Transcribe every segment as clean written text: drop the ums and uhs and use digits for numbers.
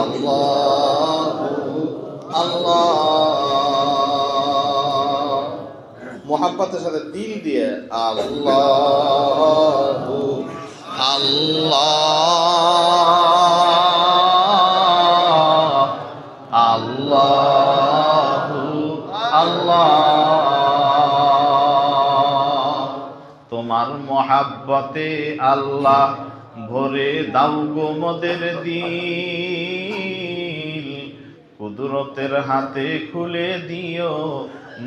আল্লাহু আল্লাহ। মোহাব্বতের সাথে দিল দিয়ে আল্লাহু আল্লাহ আল্লাহু আল্লাহ। তোমার মোহাব্বতে আল্লাহ ভরে দাও গো মোদের দিল, কুদরতের হাতে খুলে দিও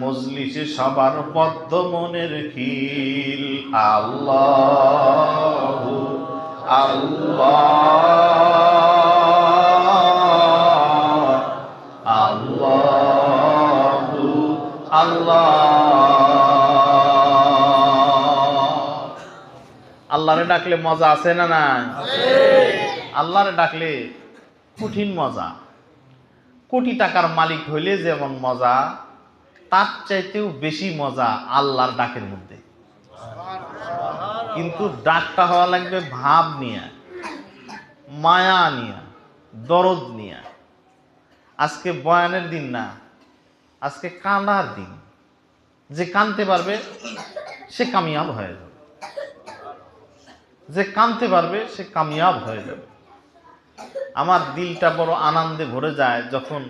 মজলিসে সবার পদ্ম মনের খিল। আল্লাহু আল্লাহ আল্লাহু আল্লাহ। আল্লাহরে ডাকলে মজা আছে না নাই? আল্লাহরে ডাকলে কঠিন মজা। কোটি টাকার মালিক হইলে যেমন মজা, তার চাইতেও বেশি মজা আল্লাহর ডাকের মধ্যে। কিন্তু ডাকটা হওয়া লাগবে ভাব নিয়ে, মায়া নিয়ে, দরদ নিয়ে। আজকে বয়ানের দিন না, আজকে কান্নার দিন। যে কাঁদতে পারবে সে কামিয়াব হয়ে যাবে, যে কাঁদতে পারবে সে কামিয়াব হয়ে যাবে। আমার দিলটা বড় আনন্দে ভরে যায় যখন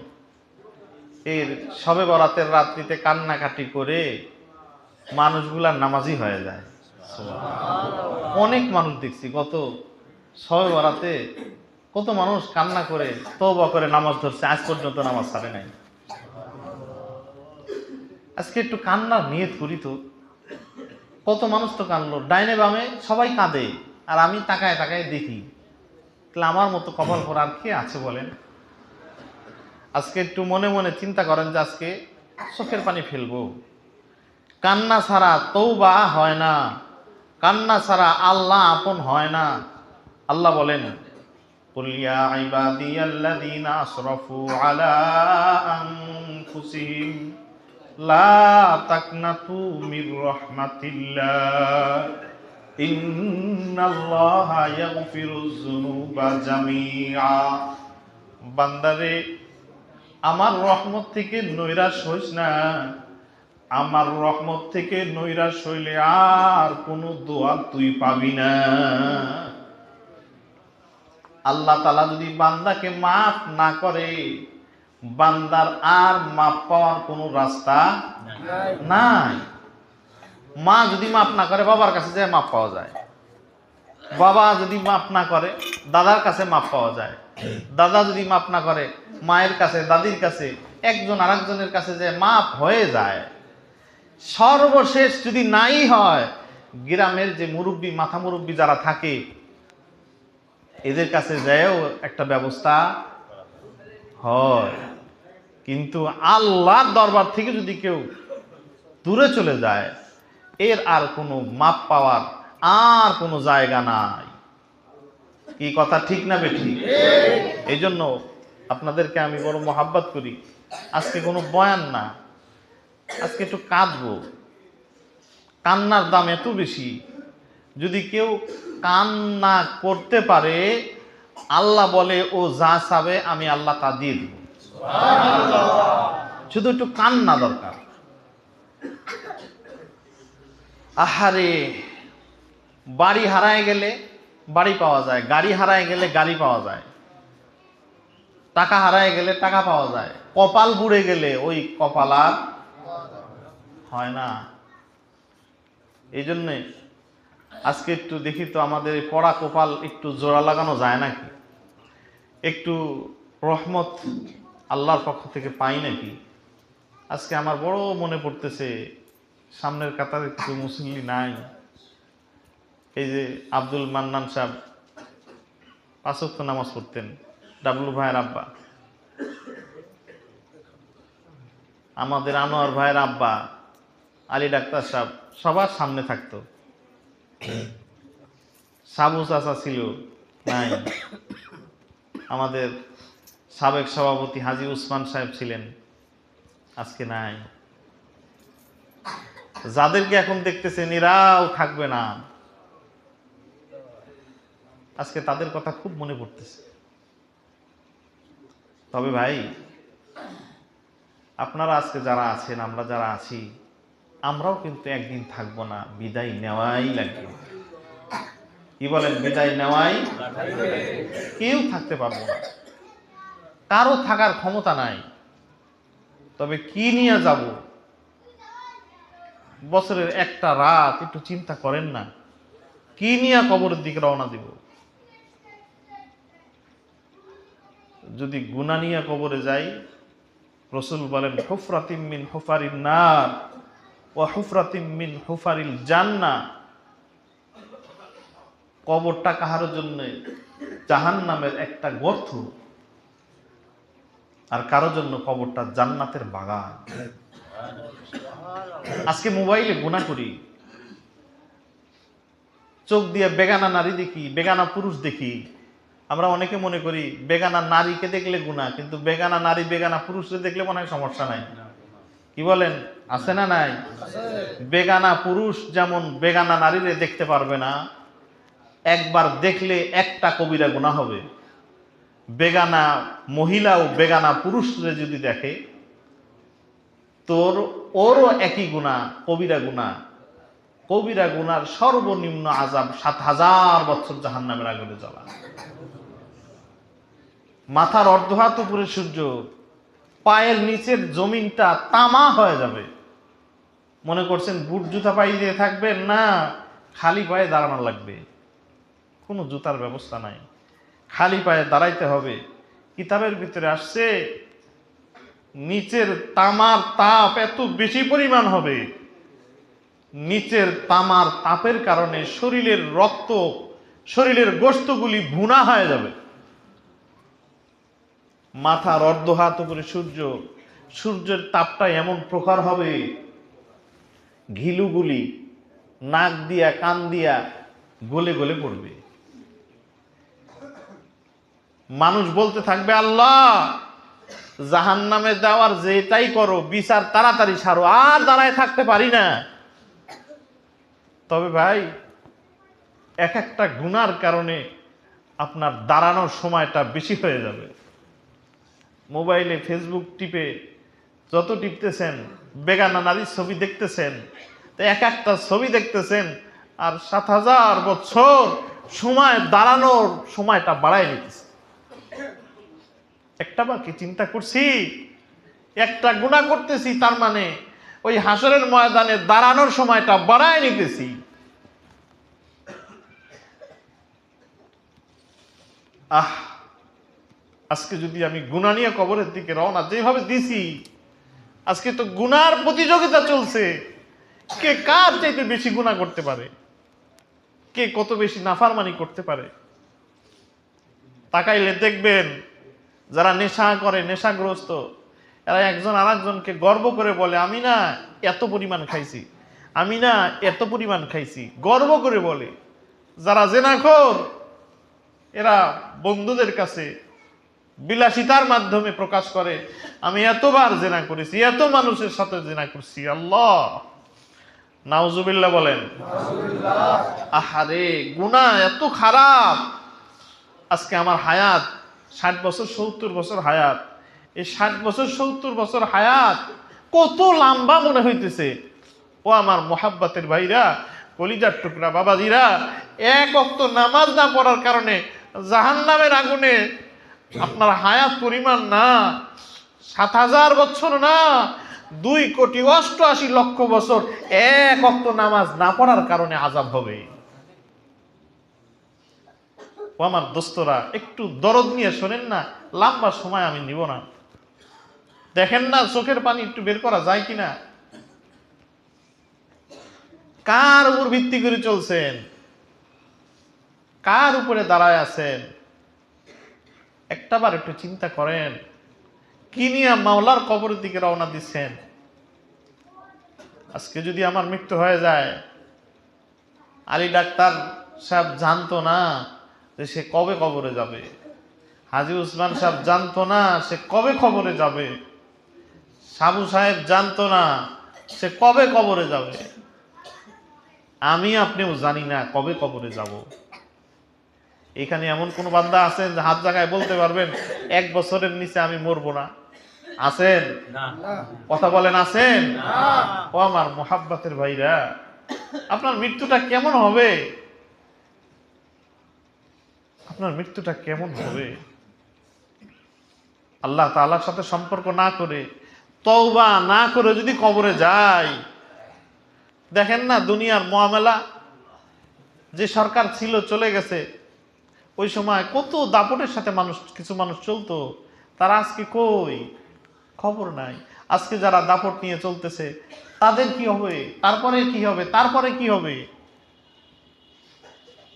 এর শবে বরাতের রাত্রিতে কান্নাকাটি করে মানুষগুলা নামাজি হয়ে যায়। অনেক মানুষ দেখছি গত শবে বরাতে, কত মানুষ কান্না করে তওবা করে নামাজ ধরছে, আজ পর্যন্ত নামাজ ছাড়ে নাই। আজকে একটু কান্নার নিয়ত করি তো। কত মানুষ তো কাঁদলো, ডাইনে বামে সবাই কাঁদে, আর আমি তাকায় তাকায় দেখি। তাহলে আমার মতো কপাল পরা আর কে আছে বলেন? আজকে একটু মনে মনে চিন্তা করেন যে আজকে চোখের পানি ফেলবো। কান্না ছাড়া তওবা হয় না, কান্না ছাড়া আল্লাহ আপন হয় না। আল্লাহ বলেন, কুল ইয়া ইবাদিয়াল্লাযীনা আসরাফু আলা আনফুসিহিম লা তাকনাতু মির রাহমাতিল্লাহ ইন্নাল্লাহা ইয়াগফিরুয যুনুবা জামিআ। বান্দারে, আমার রহমত থেকে নৈরাশ হইস না। আমার রহমত থেকে নৈরাশ হইলে আর কোনো দোয়া তুই পাবি না। আল্লাহ তাআলা যদি বান্দাকে মাফ না করে, বান্দার আর মাফ পাওয়ার কোনো রাস্তা নাই। মা যদি মাফ না করে, বাবার কাছে যায় মাফ পাওয়া যায়। বাবা যদি মাফ না করে, দাদার কাছে মাফ পাওয়া যায়। দাদা যদি মাফ না করে, মায়ের কাছে, দাদির কাছে, একজন আরেকজনের কাছে যে মাফ হয়ে যায়। সর্বশেষ যদি নাই হয়, গ্রামের যে মুরব্বী, মাথা মুরব্বী যারা থাকে, এদের কাছে যায়ও একটা ব্যবস্থা হয়। কিন্তু আল্লাহর দরবার থেকে যদি কেউ দূরে চলে যায়, এর আর কোনো মাপ পাওয়ার আর কোনো জায়গা নাই। কি কথা ঠিক না বেঠিক? এই জন্য আপনাদেরকে আমি বড় মহাব্বত করি। আজকে কোনো বয়ান না, আজকে একটু কাঁদবো। কান্নার দাম এত বেশি, যদি কেউ কান্না করতে পারে, আল্লাহ বলে ও যা চাবে আমি আল্লাহ তা দিয়ে দিব। শুধু একটু কান্না দরকার। আহারে, বাড়ি হারায় গেলে বাড়ি পাওয়া যায়, গাড়ি হারায় গেলে গাড়ি পাওয়া যায়, টাকা হারায় গেলে টাকা পাওয়া যায়, কপাল বুড়ে গেলে ওই কপাল আর হয় না। এই জন্যে আজকে একটু দেখি তো আমাদের পড়া কপাল একটু জোড়া লাগানো যায় নাকি, একটু রহমত আল্লাহর পক্ষ থেকে পাই নাকি। আজকে আমার বড় মনে পড়তেছে, সামনের কাতারে কিছু মুসল্লি নাই। এই যে আব্দুল মান্নান সাহেব 5 ওয়াক্ত নামাজ পড়তেন, ডাবলু ভাইয়ের আব্বা, আমাদের আনোয়ার ভাইয়ের আব্বা আলী ডাক্তার সাহেব সবার সামনে থাকতো। সাবু চাচা ছিল, নাই। আমাদের সাবেক সভাপতি হাজী উসমান সাহেব ছিলেন, আজকে নাই। যাদেরকে এখন দেখতেছেন এরাও থাকবে না, আজকে তাদের কথা খুব মনে পড়তেছে। তবে ভাই, আপনারা আজকে যারা আছেন, আমরা যারা আছি, আমরাও কিন্তু একদিন থাকবো না, বিদায় নেওয়াই লাগবে। কি বলেন? বিদায় নেওয়াই, কেউ থাকতে পারবো না, কারো থাকার ক্ষমতা নাই। তবে কি নিয়ে যাব? বছরের একটা রাত একটু চিন্তা করেন না, কি নিয়ে কবরের দিকে রওনা দিব? যদি গুনাহ নিয়ে কবরে যাই, রাসূল বলেন হুফরাতিম মিন হুফারিন নার ওয়া হুফরাতিম মিন হুফারিল জান্নাহ। কবরটা কাহার জন্য? জাহান্নামের একটা গর্ত, আর কারো জন্য কবরটা জান্নাতের বাগান। আজকে মোবাইলে গুনাহ করি, চোখ দিয়ে বেগানা নারী দেখি, বেগানা পুরুষ দেখি। আমরা অনেকে মনে করি বেগানা নারীকে দেখলে গুনাহ, কিন্তু বেগানা নারী বেগানা পুরুষকে দেখলে মনে হয় সমস্যা নাই। কি বলেন? আছে না নাই? বেগানা পুরুষ যেমন বেগানা নারীরে দেখতে পারবে না, একবার দেখলে একটা কবিরা গুনাহ হবে। বেগানা মহিলাও বেগানা পুরুষরে যদি দেখে, তোর ওরও একই গুনাহ, কবিরা গুনাহ। কবিরা গুনার সর্বনিম্ন আযাব ৭,০০০ বছর জাহান্নামের আগুনে জ্বলা। মাথার অর্ধ হাত উপরে সূর্য, পায়ের নিচের জমিনটা তামা হয়ে যাবে। মনে করছেন বুট জুতা পাই দিয়ে থাকবেন? না, খালি পায়ে দাঁড়ানো লাগবে, কোনো জুতার ব্যবস্থা নাই, খালি পায়ে দাঁড়াইতে হবে। কিতাবের ভিতরে আসছে নিচের তামার তাপ এত বেশি পরিমাণ হবে, নিচের তামার তাপের কারণে শরীরের রক্ত, শরীরের গোশতগুলি ভুনা হয়ে যাবে। মাথার অর্ধ হাত উপরে সূর্য, সূর্যের তাপটা এমন প্রকার হবে, ঘিলুগুলি নাক দিয়া কান দিয়া গলে গলে পড়বে। মানুষ বলতে থাকবে, আল্লাহ জাহান্নামে যাওয়ার যেটাই করো, বিচার তাড়াতাড়ি সারো, আর দাঁড়ায় থাকতে পারি না। তবে ভাই, এক একটা গুনার কারণে আপনার দাঁড়ানোর সময়টা বেশি হয়ে যাবে। মোবাইলে ফেসবুক টিপে যত টিপতেছেন, বেগানা নারীর ছবি দেখতেছেন, তো এক একটা ছবি দেখতেছেন, আর ৭,০০০ বছর সময় দাঁড়ানোর সময়টা বাড়ায় নিতেছে। একটা বার কি চিন্তা করছি? একটা গুনাহ করতেছি, তার মানে ওই হাসরের ময়দানে দাঁড়ানোর সময়টা বাড়ায় নিতেছি। আজকে যদি আমি গুনাহ নিয়ে কবরের দিকে রওনা যেভাবে দিছি, আজকে তো গুনার প্রতিযোগিতা চলছে, কে কার চাইতে বেশি গুনাহ করতে পারে, কে কত বেশি নাফরমানি করতে পারে। তাকাইলে দেখবেন যারা নেশা করে, নেশাগ্রস্ত, এরা একজন আরেকজনকে গর্ব করে বলে, আমি না এত পরিমাণ খাইছি, আমি না এত পরিমাণ খাইছি, গর্ব করে বলে। যারা জেনাখোর, এরা বন্ধুদের কাছে বিলাসিতার মাধ্যমে প্রকাশ করে, আমি এতবার জেনা করেছি, এত মানুষের সাথে জেনা করছি। আল্লাহ নাউজুবিল্লাহ বলেন। আহারে, গুনাহ এত খারাপ। আজকে আমার হায়াত ৬০ বছর ৭০ বছর হায়াত, এই ৬০ বছর ৭০ বছর হায়াত কত লম্বা মনে হইতেছে। ও আমার মোহাব্বতের ভাইরা, কলিজার টুকরা বাবাজিরা, এক ওয়াক্ত নামাজ না পড়ার কারণে জাহান্নামের আগুনে আপনার হায়াত পরিমাণ না ৭,০০০ বছর না, ২,৮৮,০০,০০০ বছর এক ওয়াক্ত নামাজ না পড়ার কারণে আযাব হবে। ও আমার দোস্তরা, একটু দরদ নিয়ে শোনেন না, লম্বা সময় আমি নিব না। দেখেন না চোখের পানি একটু বের করা যায় কিনা। কার উপর ভিত্তি করে চলছেন? কার উপরে দাঁড়ায় আছেন? একটাবার একটু চিন্তা করেন, কি নিয়ে মাওলার কবরের দিকে রওনা দিচ্ছেন? আজকে যদি আমার মৃত্যু হয়ে যায়, আলী ডাক্তার সাহেব জানতো না যে সে কবে কবরে যাবে, হাজী উসমান সাহেব জানতো না সে কবে কবরে যাবে, সাবু সাহেব জানতো না সে কবে কবরে যাবে, আমি আপনিও জানি না কবে কবরে যাব। এখানে এমন কোন বান্দা আছেন যে হাত জায়গায় বলতে পারবেন 1 বছরের নিচে আমি মরবো না? আছেন? কথা বলেন, আছেন? ও আমার মুহাব্বতের ভাইরা, আপনার মৃত্যুটা কেমন হবে? আপনার মৃত্যুটা কেমন হবে? আল্লাহ তাআলার সাথে সম্পর্ক না করে, তওবা না করে যদি কবরে যায়, দেখেন না দুনিয়ার মুআমালা, যে সরকার ছিল চলে গেছে, ওই সময় কত দাপটের সাথে কিছু মানুষ চলতো, তারা আজকে কই? খবর নাই। আজকে যারা দাপট নিয়ে চলতেছে তাদের কি হবে? তারপরে কি হবে? তারপরে কি হবে?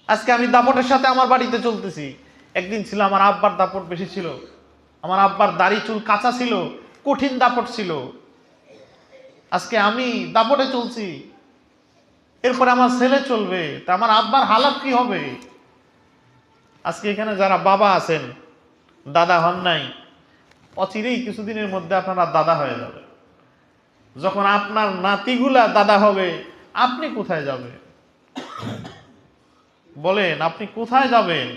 আজকে আমি দাপটের সাথে আমার বাড়িতে চলতেছি, একদিন ছিল আমার আব্বার দাপট বেশি ছিল, আমার আব্বার দাড়ি চুল কাঁচা ছিল, কঠিন দাপট ছিল। আজকে আমি দাপটে চলছি, এরপরে আমার ছেলে চলবে, তা আমার আব্বার হালাত কি হবে? আজকে এখানে যারা বাবা আছেন, দাদা হন নাই, অচিরেই কিছুদিনের মধ্যে আপনারা দাদা হয়ে যাবে। যখন আপনার নাতিগুলা দাদা হবে, আপনি কোথায় যাবেন? বলেন, আপনি কোথায় যাবেন?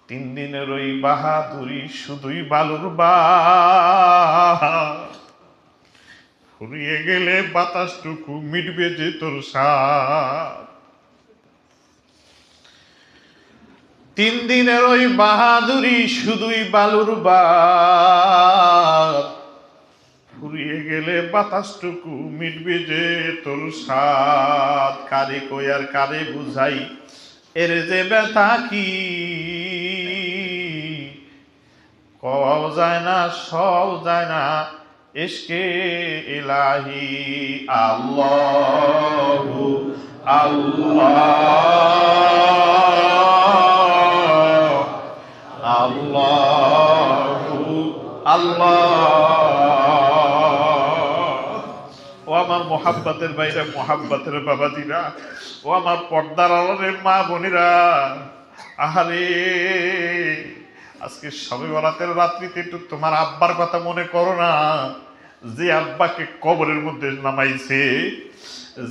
3 দিনের ওই বাহাদুরি শুধুই বালুর ফুরিয়ে গেলে বাতাসটুকু মিটবে যে তোর সাথ। 3 দিনের ওই বাহাদুরি শুধুই বালুর ফুরিয়ে গেলে বাতাসটুকু মিটবে যে তোর সাথ। কারে কই আর কারে বুঝাই এর যে ব্যথা কি, কও যায় না সব যায় না ইশকে ইলাহি। আল্লাহু আল্লাহ আল্লাহু আল্লাহ। ও আমার মোহাব্বতের বাইরে, মোহাব্বতের বাবাজিরা, ও আমার পর্দার আড়ালের মা বোনেরা, আহারে আজকে শবে বরাতের রাত্রিতে একটু তোমার আব্বার কথা মনে করো না, যে আব্বাকে কবরের মধ্যে নামাইছে,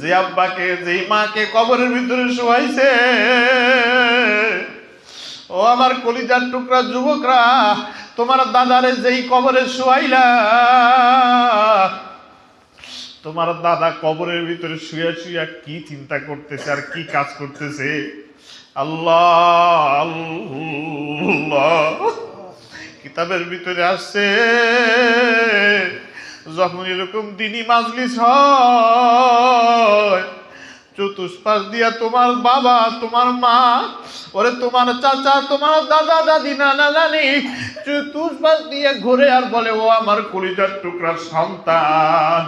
যে আব্বাকে, যে মাকে কবরের ভিতরে শোয়াইছে। ও আমার কলিজার টুকরা যুবকরা, তোমার দাদারে যেই কবরে শোয়াইলা, তোমার দাদা কবরের ভিতরে শুয়ে শুয়ে কি চিন্তা করতেছে আর কি কাজ করতেছে? আল্লাহ আল্লাহ। কিতাবের ভিতরে আসছে, যখন এরকম দিনী মাজলিস হয়, চতুষ্পাশ দিয়া তোমার বাবা, তোমার মা, ওরে তোমার চাচা, তোমার দাদা দাদি, নানা নানি চতুষ্পাশ দিয়ে ঘুরে আর বলে, ও আমার কলিজার টুকরার সন্তান,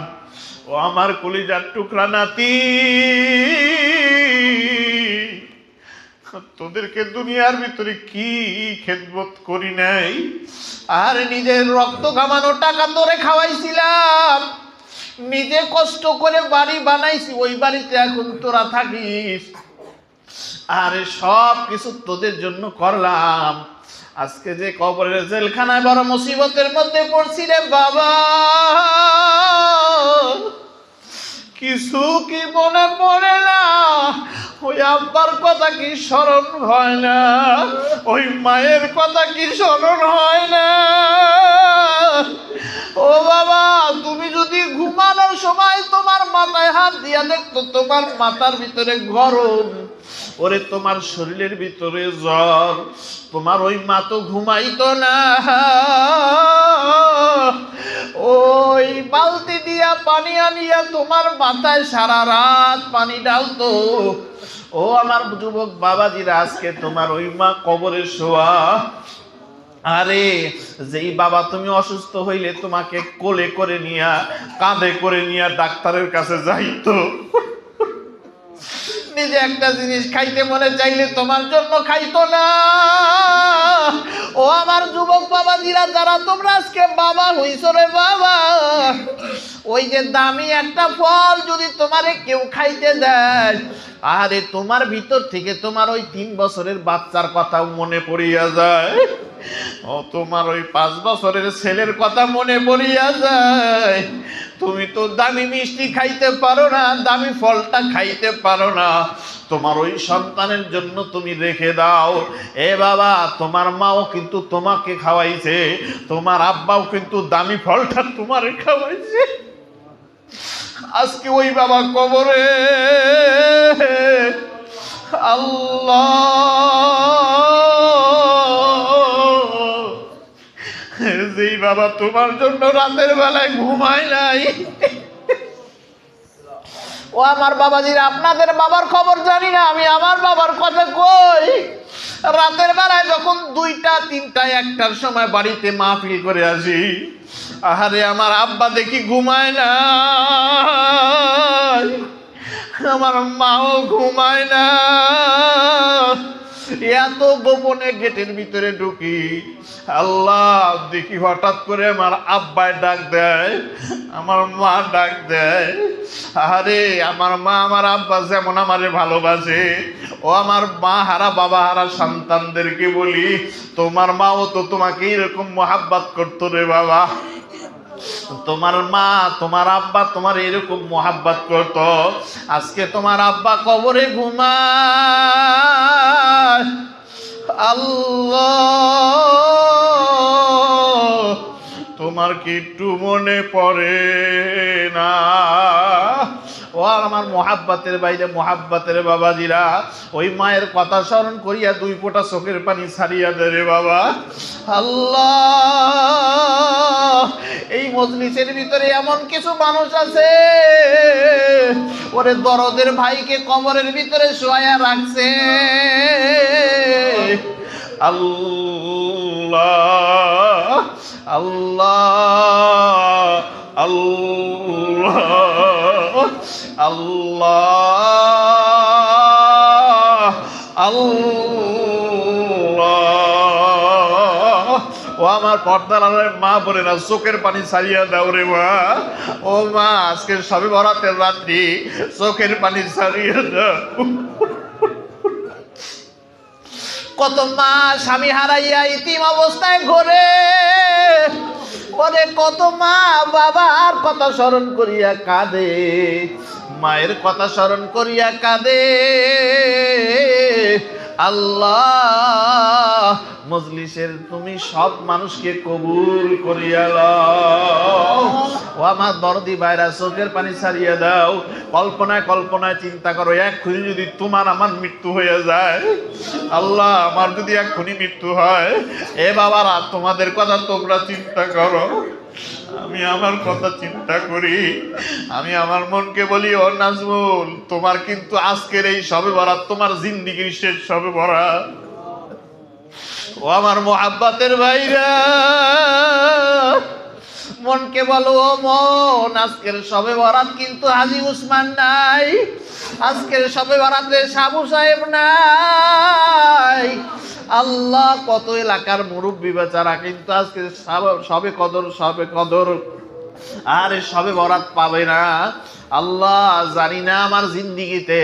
ও আমার কলিজার টুকরা নাতি, তোদেরকে দুনিয়ার ভিতরে কি খেদমত করি নাই? আর নিজের রক্ত কামানো টাকা তোরে খাওয়াইছিলাম, নিজে কষ্ট করে বাড়ি বানাইছি, ওই বাড়িতে এখন তোরা থাকিস, আরে সব কিছু তোদের জন্য করলাম। আজকে যে কবরের জেলখানায় বড় মুসিবতের মধ্যে পড়ছি রে বাবা, কিছু কি মনে পড়ে না? ওই আব্বার কথা কি স্মরণ হয় না? ওই মায়ের কথা কি স্মরণ হয় না? ও বাবা, তুমি যদি ঘুমানোর সময় তোমার মাথায় হাত দিয়া দেখতো, তোমার মাথার ভিতরে গরম, ওরে তোমার শরীরের ভিতরে জ্বর, তোমার ওই মা তো ঘুমাইতো না, ওই বালতি দিয়া পানি আনিয়া তোমার মাথায় সারা রাত পানি ঢালতো। ও আমার যুবক বাবাজিরা, আজকে তোমার ওই মা কবরে শোয়া। আরে যেই বাবা তুমি অসুস্থ হইলে তোমাকে কোলে করে নিয়া, কাঁধে করে নিয়া ডাক্তারের কাছে যাইতো, নিজে একটা জিনিস খাইতে মনে চাইলে তোমার জন্য খাইতো না। ও আমার যুবক বাবাজিরা, যারা তোমরা আজকে বাবা হইছো রে বাবা, ওই যে দামি একটা ফল যদি তোমারে কেউ খাইতে দেয়, আরে তোমার ভিতর থেকে তোমার ওই 3 বছরের বাচ্চার কথাও মনে পড়িয়া যায়, ও তোমার ওই 5 বছরের ছেলের কথা মনে পড়িয়া যায়, তুমি তো দামি মিষ্টি খাইতে পারো না, দামি ফলটা খাইতে পারো না, তোমার ওই সন্তানের জন্য তুমি রেখে দাও। এ বাবা, তোমার মাও কিন্তু তোমাকে খাওয়াইছে, তোমার আব্বাও কিন্তু দামি ফলটা তোমারে খাওয়াইছে। আজকে ওই বাবা কবরে, আল্লাহ, যেই বাবা তোমার জন্য রাতের বেলায় ঘুমায় নাই। ও আমার বাবাজিরা, আপনাদের বাবার খবর জানি না, আমি আমার বাবার কথা কই। রাতের বেলায় যখন 2টা 3টা 1টার সময় বাড়িতে মাহফিল করে আসি, আহারে আমার আব্বা দেখি ঘুমায় না, আমার মাও ঘুমায় না। এত গোপনে গেটের ভিতরে ঢুকি, আল্লাহ দেখি হঠাৎ করে আমার আব্বায় ডাক দেয়, আমার মা ডাক দেয়। আরে আমার মা আমার আব্বা যেমন আমারে ভালোবাসে, ও আমার মা হারা বাবা হারা সন্তানদেরকে বলি, তোমার মাও তো তোমাকে এরকম মোহাব্বত করতো রে বাবা। তোমার মা তোমার আব্বা তোমার এরকম মোহাব্বত করতো, আজকে তোমার আব্বা কবরে ঘুমায়। আল্লাহ, তোমার কি একটু মনে পড়ে না? ও আমার মোহাব্বতের বাইরে মোহাব্বতের বাবাজিরা, ওই মায়ের কথা স্মরণ করিয়া 2 ফোঁটা চোখের পানি ছাড়িয়া দে রে বাবা। আল্লাহ, এই মজলিসের ভিতরে এমন কিছু মানুষ আছে, ওরে দরদের ভাইকে কবরের ভিতরে শোয়া রাখছে। আল্লাহ আল্লাহ আল্লাহ আল্লাহ আল্লাহ। ও আমার পর্দার মা বলে না, চোখের পানি ছাড়িয়া দাও রে মা। ও মা, আজকে সবে বরাতের রাত্রি, চোখের পানি ছাড়িয়া দাও। কত মা স্বামী হারাইয়া ইতিম অবস্থায় ঘোরে, ওরে কত মা বাবার কথা স্মরণ করিয়া কাঁদে, মায়ের কথা স্মরণ করিয়া কাঁদে। আল্লাহ, মজলিসের তুমি সব মানুষকে কবুল করিয়া লও। ও আমার দরদি ভাইরা, চোখের পানি ছাড়িয়ে দাও। কল্পনায় কল্পনায় চিন্তা করো, এক্ষুনি যদি তোমার আমার মৃত্যু হয়ে যায়, আল্লাহ আমার যদি এক্ষুনি মৃত্যু হয়, এ বাবারা তোমাদের কথা তোমরা চিন্তা করো, আমি আমার কথা চিন্তা করি। আমি আমার মনকে বলি, ও নাজমুল, তোমার কিন্তু আজকের এই সবে বরাত তোমার জিন্দিগির শেষ সবে বরাত। ও আমার মোহাব্বতের ভাইরা, মনকে বলো, ও মন, আজকের সবে বরাত কিন্তু হাজী উসমান নাই, আজকের সবে বরাতে সাবু সাহেব নাই। আল্লাহ, কত এলাকার মুরব্বী বেচারা কিন্তু আজকে সবে কদর আর সবে বরাত পাবে না। আল্লাহ, জানি না আমার জিন্দিগিতে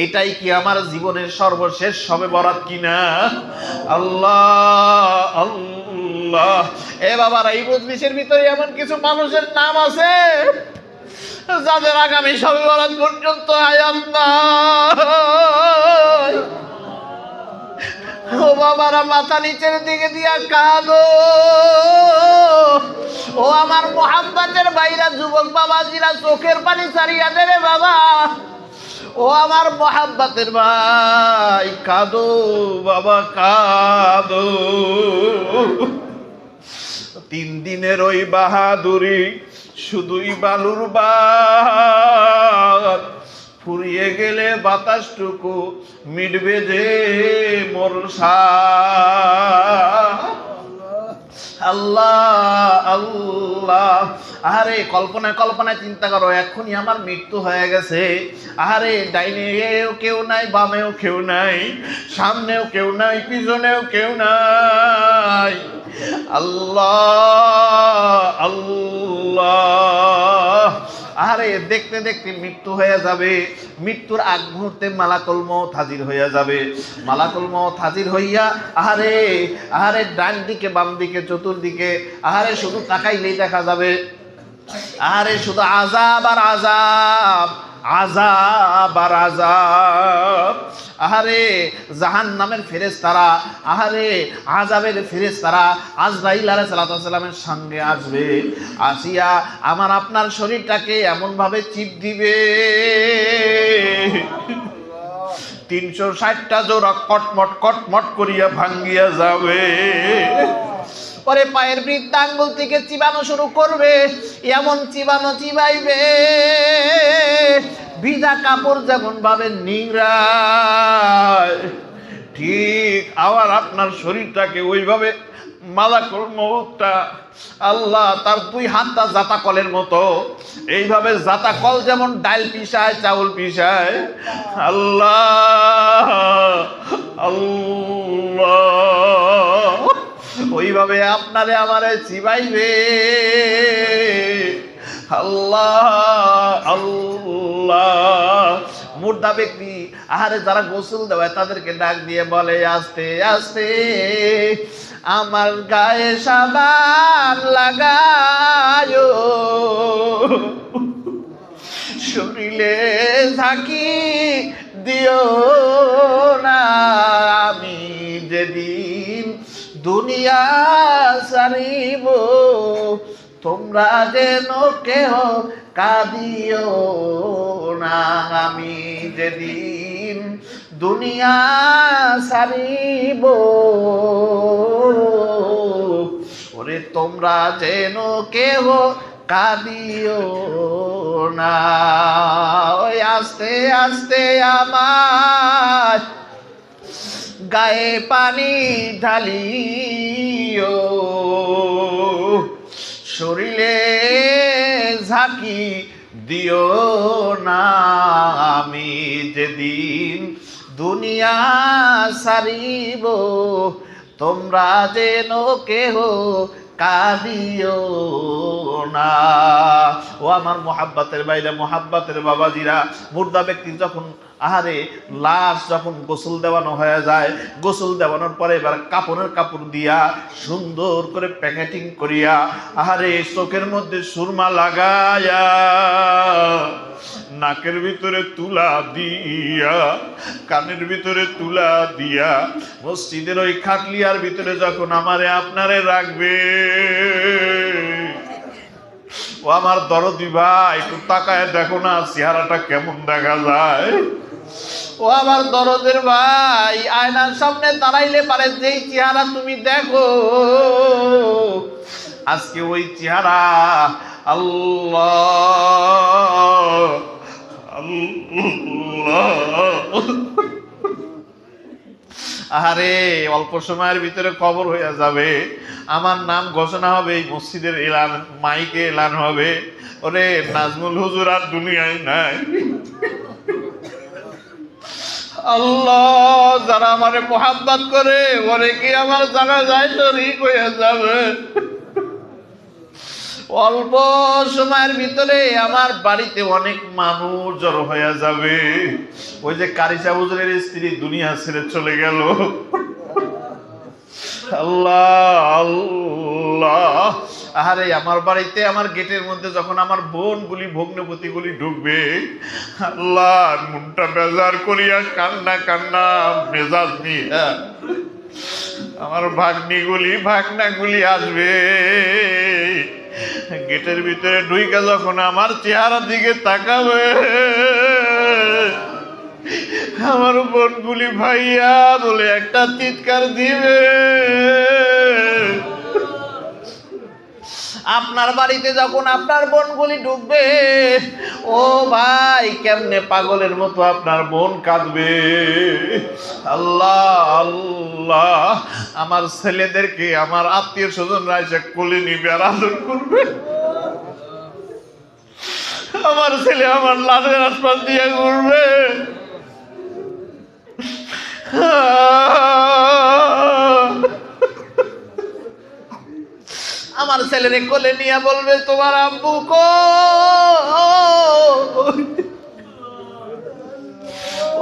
এটাই কি আমার জীবনের সর্বশেষ সবে বরাত কিনা। আল্লাহ আল্লাহ, এ বাবার, এই মজলিসের ভিতরে এমন কিছু মানুষের নাম আছে যাদের আগামী সবে বরাত পর্যন্ত হায়াত নাই। ও বাবারা, মাথা নিচের দিকে দিয়া কাঁদো। ও আমার মোহাব্বতের ভাইরা, যুবক বাবাজিরা, চোখের পানি ছাড়িয়া দে রে বাবা। ও আমার মোহাব্বতের ভাই, কাঁদো বাবা, কাঁদো। 3 দিনের ওই বাহাদুরি শুধুই বালুর বাদ, ফুরিয়ে গেলে বাতাসটুকু মিটবে যে মোর সাথ। আল্লাহ আল্লাহ, আরে কল্পনায় কল্পনায় চিন্তা করো, এখনই আমার মৃত্যু হয়ে গেছে। আরে ডাইনেও কেউ নাই, বামেও কেউ নাই, সামনেও কেউ নাই, পিছনেও কেউ নাই। আল্লাহ আল্লাহ, আরে দেখতে দেখতে মৃত্যু হয়ে যাবে। মৃত্যুর আগ মুহূর্তে মালাকুল মউত হাজির হইয়া যাবে। মালাকুল মউত হাজির হইয়া আহারে আহারে ডান দিকে বাম দিকে চতুর্দিকে আহারে শুধু তাকাইলেই দেখা যাবে আরে শুধু আযাব আর আযাব, আযাব আর আযাব। আহারে জাহান্নামের ফেরেশতারা, আহারে আযাবের ফেরেশতারা আজরাইল আলাইহিস সালামের সঙ্গে আসবে, আসিয়া আমার আপনার শরীরটাকে এমন ভাবে চিপ দিবে 360টা জোড়া কটমট কটমট করিয়া ভাঙ্গিয়া যাবে। পরে পায়ের বৃদ্ধাঙ্গুল থেকে চিবানো শুরু করবে, এমন চিবানো চিবাইবে ভিজা কাপড় যেমন ভাবে নিংড়ায়, ঠিক আবার আপনার শরীরটাকে ওইভাবে মালাকুল মউতটা আল্লাহ তার 2 হাতটা জাতা কলের মতো, এইভাবে জাতা কল যেমন ডাল পিসায় চাউল পিসায়, আল্লাহ আল্লাহ ওইভাবে আপনারে আমারে চিবাইবে। আল্লাহ আল্লাহ। মুর্দা ব্যক্তি আহারে যারা গোসল দেওয়ায় তাদেরকে ডাক দিয়ে বলে, আস্তে আস্তে আমার গায়ে সাবান লাগায়ো, শরীরে ঝাঁকি দিও না, আমি যেদিন দুনিয়া ছাড়িব তোমরা যেন কেহ কাঁদিও না, আমি যেদিন দুনিয়া ছাড়িব ওরে তোমরা যেন কেহ কাঁদিও না। ওই আস্তে আস্তে আমার গায়ে পানি ঢালিও, শরীরে ঝাঁকি দিও না, আমি যেদিন দুনিয়া ছাড়িব তোমরা যেন কেহ কাঁদিও না। ও আমার মোহাব্বতের বাইরে মোহাব্বতের বাবাজিরা, মুর্দা ব্যক্তি যখন আহারে লাশ যখন গোসল দেওয়ানো হয়ে যায়, গোসল দেওয়ানোর পরে এবার কাপড়ের কাপড় দিয়া সুন্দর করে প্যাকেটিং করিয়া আহারে চোখের মধ্যে সুরমা লাগায়া, নাকের ভিতরে তুলা দিয়া, কানের ভিতরে তুলা দিয়া মসজিদের ওই খাটলিয়ার ভিতরে যখন আমারে আপনারে রাখবে, ও আমার দরদি ভাই একটু তাকায় দেখো না চেহারাটা কেমন দেখা যায়। ও আমার দরদের ভাই আয়নার সামনে দাঁড়াইলে পারে যেই চেহারা তুমি দেখো, আজকে ওই চেহারা আল্লাহ আল্লাহ। আহারে অল্প সময়ের ভিতরে কবর হয়ে যাবে, আমার নাম ঘোষণা হবে, এই মসজিদের এলান মাইকে এলান হবে, ওরে নাজমুল হুজুর আর দুনিয়ায় নাই। আল্লাহ যারা আমারে মোহাব্বত করে ওরে কি আমার জানাজায় শরীক হয়ে যাবে। অল্প সময়ের ভিতরে আমার বাড়িতে অনেক মানুষ জড়ো হয়ে যাবে। ওই যে কারিসা হুজুরের স্ত্রী দুনিয়া ছেড়ে চলে গেল। আল্লাহ আল্লাহ। আরে আমার বাড়িতে আমার গেটের মধ্যে যখন আমার বোনগুলি ভগ্নপতিগুলি ঢুকবে, আল্লাহ মনটা বেজার করিয়া কান্না কান্না মেজাজ নিয়ে আমার ভাগনাগুলি আসবে। গেটের ভিতরে ঢুইকা যখন আমার চেহারার দিকে তাকাবে, আমার বোনগুলি ভাইয়া বলে একটা চিৎকার দিবে। আপনার বাড়িতে যখন আপনার বোনগুলি ঢুকবে, ও ভাই কেমনে পাগলের মতো আপনার বোন কাঁদবে। আল্লাহ আল্লাহ। আমার ছেলেদেরকে আমার আত্মীয় স্বজনরা এসে কোলে নিবে আর আদর করবে। আমার ছেলে আমার লাশের আশপাশ দিয়ে ঘুরবে। আমার ছেলেরে কোলে নিয়ে বলবে তোমার আব্বু কই।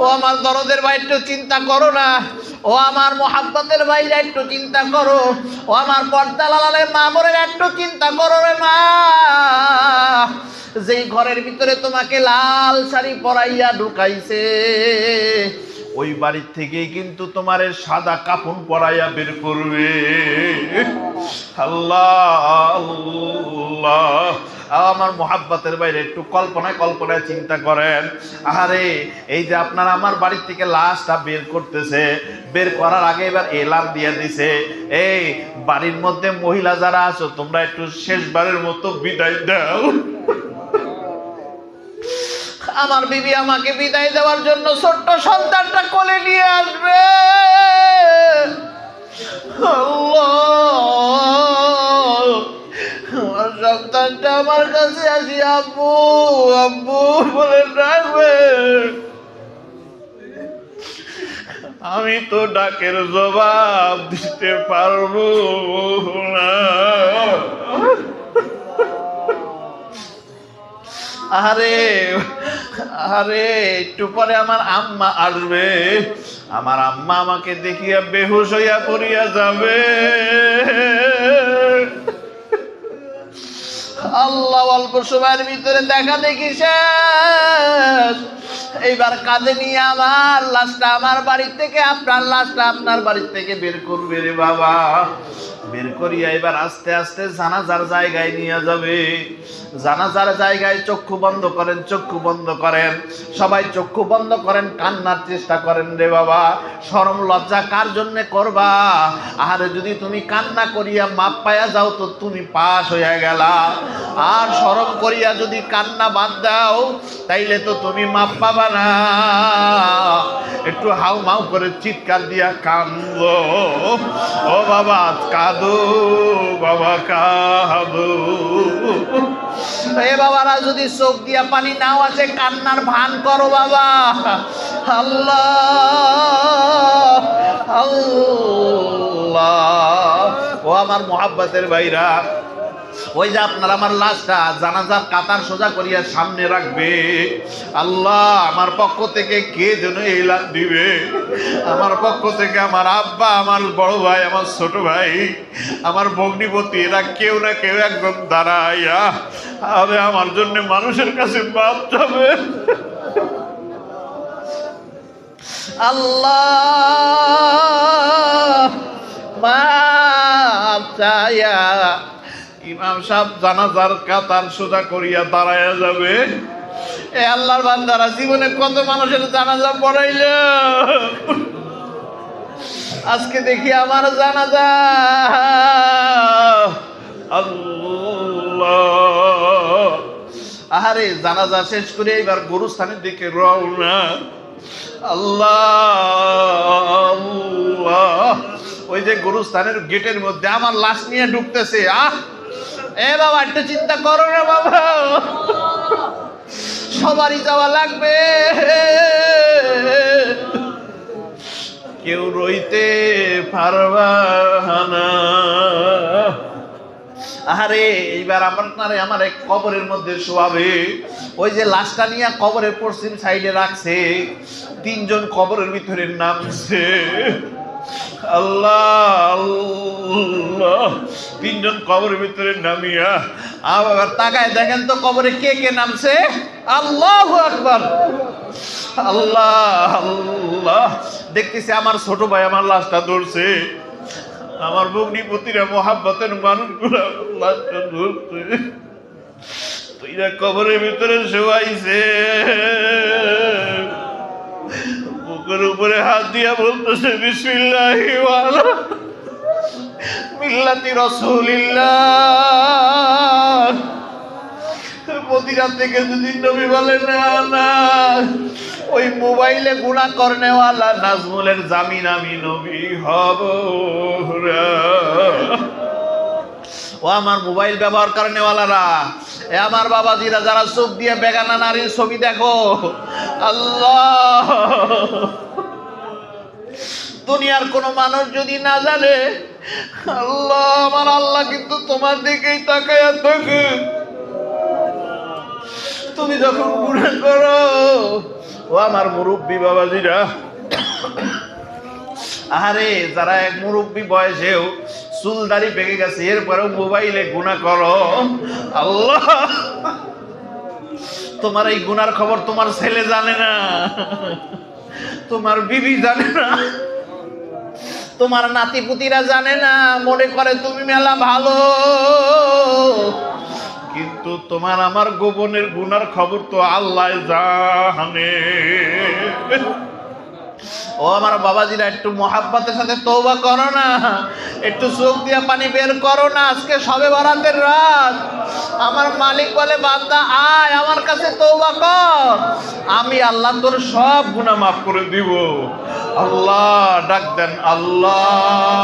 ও ও আমার দরদের ভাই একটু চিন্তা করো না, ও আমার মোহাব্বতের ভাইরা একটু চিন্তা করো, ও আমার পর্দা লালের মা বোনের একটু চিন্তা করো রে মা। যেই ঘরের ভিতরে তোমাকে লাল শাড়ি পরাইয়া ঢুকাইছে, ওই বাড়ির থেকেই কিন্তু তোমার সাদা কাফন পরাইয়া বের করবে। আল্লাহ আল্লাহ, আমার মোহাব্বতের বাইরে একটু কল্পনায় চিন্তা করেন। আরে এই যে আপনারা আমার বাড়ির থেকে লাশটা বের করতেছে, বের করার আগে এবার এলান দিয়ে দিছে, এই বাড়ির মধ্যে মহিলা যারা আছো তোমরা একটু শেষবারের মতো বিদায় দাও। আমার বিবি আমাকে বিদায় দেওয়ার জন্য ছোট্ট সন্তানটা কোলে নিয়ে আসবে। আমার সন্তানটা আমার কাছে আসি আব্বু আব্বু বলে ডাকবে। আমি তো ডাকের জবাব দিতে পারবো না। আরে আরে একটু পরে আমার আম্মা আসবে, আমার আম্মা আমাকে দেখিয়া বেহুশ হইয়া পড়িয়া যাবে। আল্লাহ, অল্প সময়ের ভিতরে দেখা দেখি শেষ। এইবার কাঁধে নিয়ে আমার লাশটা আমার বাড়ি থেকে আপনার লাশটা আপনার বাড়ি থেকে বের করবে রে বাবা। বের করিয়া এবার আস্তে আস্তে জানাজার জায়গায় নিয়ে যাবে। জানাজার জায়গায় চক্ষু বন্ধ করেন, চক্ষু বন্ধ করেন, সবাই চক্ষু বন্ধ করেন, কান্নার চেষ্টা করেন রে বাবা। শরম লজ্জা কার জন্য করবা? আরে যদি তুমি কান্না করিয়া মাপ পাইয়া যাও তো তুমি পাস হইয়া গেলা, আর শরম করিয়া যদি কান্না বাদ দাও তাইলে তো তুমি মাপ পাবা না। একটু হাউ মাউ করে চিৎকার দিয়া কান্দো, ও বাবা কাঁদো, বাবা কাঁদো। এ বাবারা যদি চোখ দিয়া পানি নাও আছে কান্নার ভান করো বাবা। আল্লাহ আল্লাহ, ও আমার মোহাব্বতের ভাইরা, ওই যে আপনার আমার লাশটা জানাজার কাতার সোজা করিয়া সামনে রাখবে। আল্লাহ, আমার পক্ষ থেকে কে যেন এলান দিবে। আমার পক্ষ থেকে আমার আব্বা, আমার বড় ভাই, আমার ছোট ভাই, আমার ভগ্নিপতি, এরা কেউ না কেউ একদম দাঁড়াইয়া আরে আমার জন্য মানুষের কাছে বাপ যাবে। আল্লাহ মাপ চাইয়া ইমাম সাহেব জানাজার কাতার সোজা করিয়া দাঁড়াইয়া যাবে। এ আল্লাহর বান্দারা, জীবনে কত মানুষের জানাজা পড়াইল, আজকে দেখি আমার জানাজা। আল্লাহ, আহারে জানাজা শেষ করে এবার গুরুস্থানের দিকে রওনা। আল্লাহ আল্লাহ, ওই যে গুরুস্থানের গেটের মধ্যে আমার লাশ নিয়ে ঢুকতেছে। এ বাবা একটু চিন্তা করো না বাবা, সবারই যাওয়া লাগবে, কেউ রইতে পারবা না। আরে এইবার আমার এক কবরের মধ্যে শোয়াবে। ওই যে লাশটা নিয়ে কবরের পশ্চিম সাইডে রাখছে, তিনজন কবরের ভিতরে নামছে। আল্লাহ আল্লাহ, তিনজন কবরের ভিতরে নামিয়া আবার তাকায় দেখেন তো কবরে কে কে নামছে। আল্লাহু আকবার। আল্লাহ আল্লাহ, দেখতেছি আমার ছোট ভাই আমার লাশটা ধরছে, আমার ভগ্নিপতিরা মোহাব্বতের মানুষগুলা লাশটা ধরছে, তুইরা কবরের ভিতরে শোয়াইছে। বুকের উপরে হাত দিয়া বলতেছে বিসমিল্লাহি ওয়ালা মিল্লাতি রাসূলিল্লাহ। মদিনা থেকে যদি নবী বলে না না, ওই মোবাইলে গুনাহ করনেওয়ালা নাজমুলের জামিন আমি নবী হব। ও আমার মোবাইল ব্যবহার করনেওয়ালারা, এ আমার বাবাজিরা যারা চোখ দিয়ে বেগানা নারীর ছবি দেখো, আল্লাহ, দুনিয়ার কোন মানুষ যদি না জানে, আল্লাহ আমার আল্লাহ কিন্তু তোমার দিকেই তাকায়া থাকে। তুমি যখন গুনাহ করো ও আমার মুরব্বী বাবাজিরা, আরে যারা এক মুরব্বী বয়সেও চুল দাড়ি পেকে গেছে এরপরেও মোবাইলে গুনাহ করো, আল্লাহ তোমার এই গুনার খবর তোমার ছেলে জানে না, তোমার বিবি জানে না, তোমার নাতিপুতিরা জানে না, মনে করে তুমি মেলা ভালো, কিন্তু তোমার আমার গোপনের গুনার খবর তো আল্লাহ জানে। ও আমার বাবাজিরা, একটু মহাব্বতের সাথে তওবা করো না, একটু চোখ দিয়া পানি বের করো না। আজকে শবে বরাতের রাত, আমার মালিক বলে বান্দা আয় আমার কাছে তওবা কর, আমি আল্লাহ তোর সব গুনাহ মাফ করে দিব। আল্লাহ ডাক দেন, আল্লাহ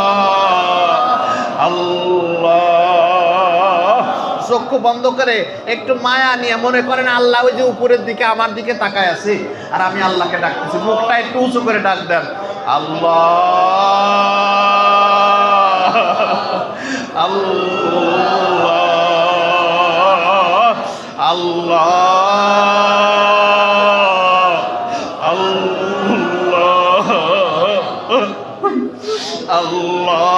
আল্লাহ। চক্ষু বন্ধ করে একটু মায়া নিয়ে মনে করেন আল্লাহ ওই যে উপরের দিকে আমার দিকে তাকায় আছে আর আমি আল্লাহকে ডাকতেছি, মুখটা একটু উঁচু করে ডাক দেন, আল্লাহ আল্লাহ আল্লাহ আল্লাহ আল্লাহ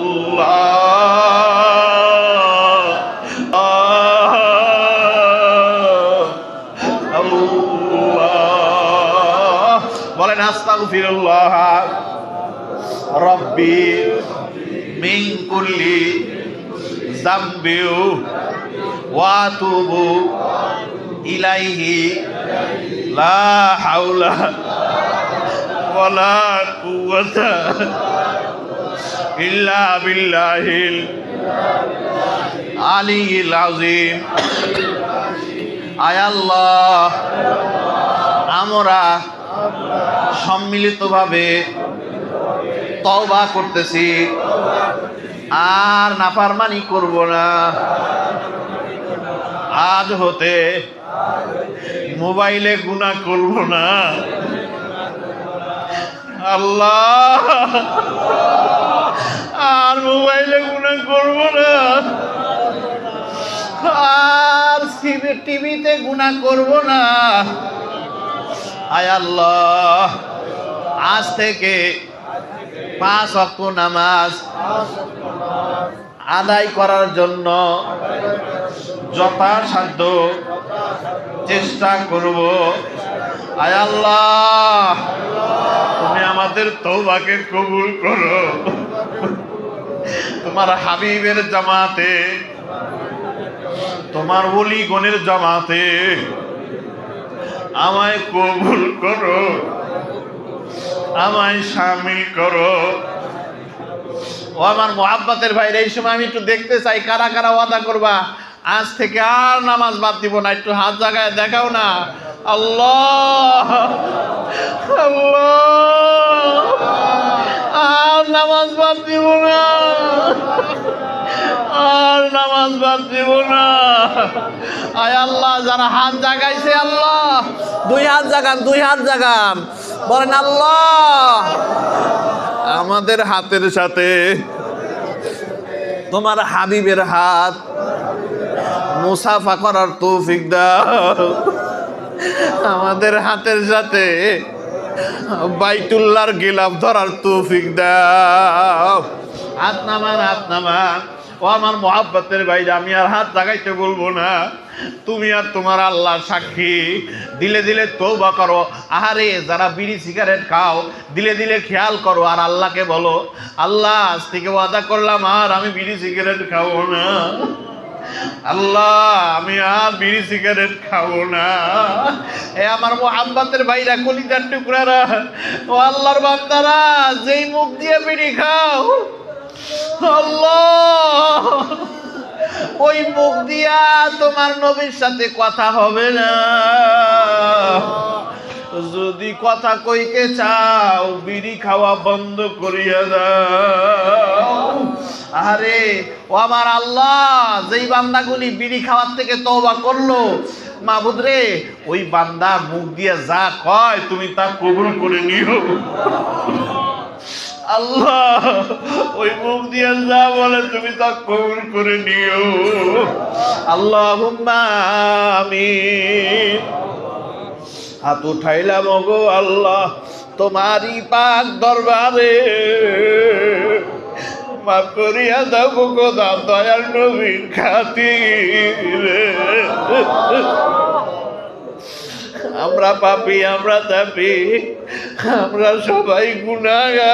আল্লাহ। বলেন আস্তাগফিরুল্লাহ রাব্বি মিন কুল্লি যামবি ওয়া আতুবু ইলাইহি লা হাওলা ওয়ালা কুওয়াতা ইল্লা বিল্লাহিল আলিয়্যিল আযীম। আয় আল্লাহ, আমরা সম্মিলিতভাবে তওবা করতেছি, আর নাফরমানি করব না। আজ হতে মোবাইলে গুনাহ করব না। আল্লাহ, আর মোবাইলে গুনাহ করব না, আর টিভিতে গুনাহ করব না। আয় আল্লাহ, আজ থেকে 5 ওয়াক্ত নামাজ আদায় করার জন্য যথাসাধ্য চেষ্টা করব। আয় আল্লাহ, তুমি আমাদের তওবাকে কবুল করো। তোমার হাবিবের জামাতে, তোমার ওলিগণের জামাতে আমায় কবুল করো, আমায় শামিল করো। ও আমার মুহাব্বতের ভাইরা, এই সময় আমি একটু দেখতে চাই কারা কারা ওয়াদা করবা আজ থেকে আর নামাজ বাদ দিব না। একটু হাত জায়গায় দেখাও না। আল্লাহ আল্লাহ, আর নামাজ বাদ দিব না, আর নামাজ বাদ দিব না। আয় আল্লাহ, যারা হাত জাগাইছে আল্লাহ 2 হাত জাগান, 2 হাত জাগান, বলেন আল্লাহ আমাদের হাতের সাথে তোমার হাবিবের হাত মুসাফা করার তৌফিক দাও। আমাদের হাতের সাথে বাইতুল্লাহর গিলাফ ধরার তৌফিক দাও। হাত নামান, হাত নামান। ও আমার মুহাব্বতের ভাইরা, আমি আর হাত জাগাইতে বলবো না, তুমি আর তোমার আল্লাহ সাক্ষী। দিলে দিলে তওবা করো। আহারে, যারা বিড়ি সিগারেট খাও দিলে দিলে খেয়াল করো, আর আল্লাহকে বলো, আল্লাহ আজ থেকে ওয়াদা করলাম আর আমি বিড়ি সিগারেট খাবো না। আল্লাহ, আমি আর বিড়ি সিগারেট খাবো না। এ আমার মুহাব্বতের ভাইরা, কলিজার টুকরারা, ও আল্লাহর বান্দারা, যেই মুখ দিয়ে বিড়ি খাও আল্লাহ ওই মুখ দিয়া তোমার নবীর সাথে কথা হবে না। যদি কথা কইতে চাও বিড়ি খাওয়া বন্ধ করিয়া দাও। আরে ও আমার আল্লাহ, যেই বান্দাগুলি বিড়ি খাওয়ার থেকে তওবা করলো, মাবুদ রে, ওই বান্দা মুখ দিয়া যা কয় তুমি তা কবুল করে নিও। আল্লাহ ওই মুখ দিয়ে যা বলে তুমি তা কবুল করে নিও। আল্লাহুম্মা আমিন। হাত উঠাইলাম ওগো আল্লাহ তোমারই পাক দরবারে, মাফ করিয়া দাও গো খোদা দয়াল নবীর খাতিরে। আমরা পাপী, আমরা তাপী, আমরা সবাই গুনাহগার।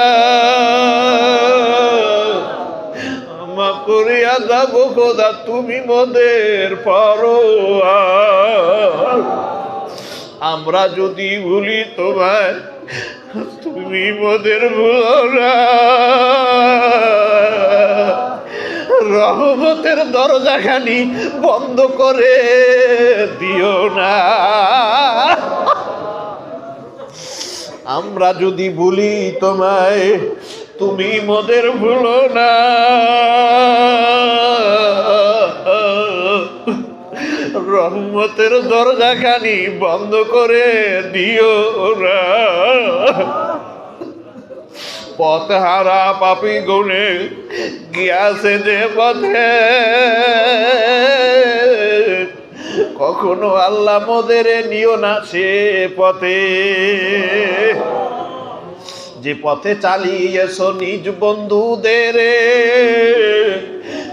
মাফ করিয়া দাও গো খোদা তুমি মোদের পরোয়ার। আমরা যদি ভুলি তোমায় তুমি মোদের ভুলো না। রহমতের দরজাখানি বন্ধ করে দিও না। আমরা যদি ভুলি তোমায় তুমি মোদের ভুলো না। রহমতের দরজাখানি বন্ধ করে দিও না। পথ হারা পাপী গুনে গিয়াছে যে পথে, কখনো আল্লাহ মোদের নিও না সে পথে। যে পথে চালিয়েছ নিজ বন্ধুদের,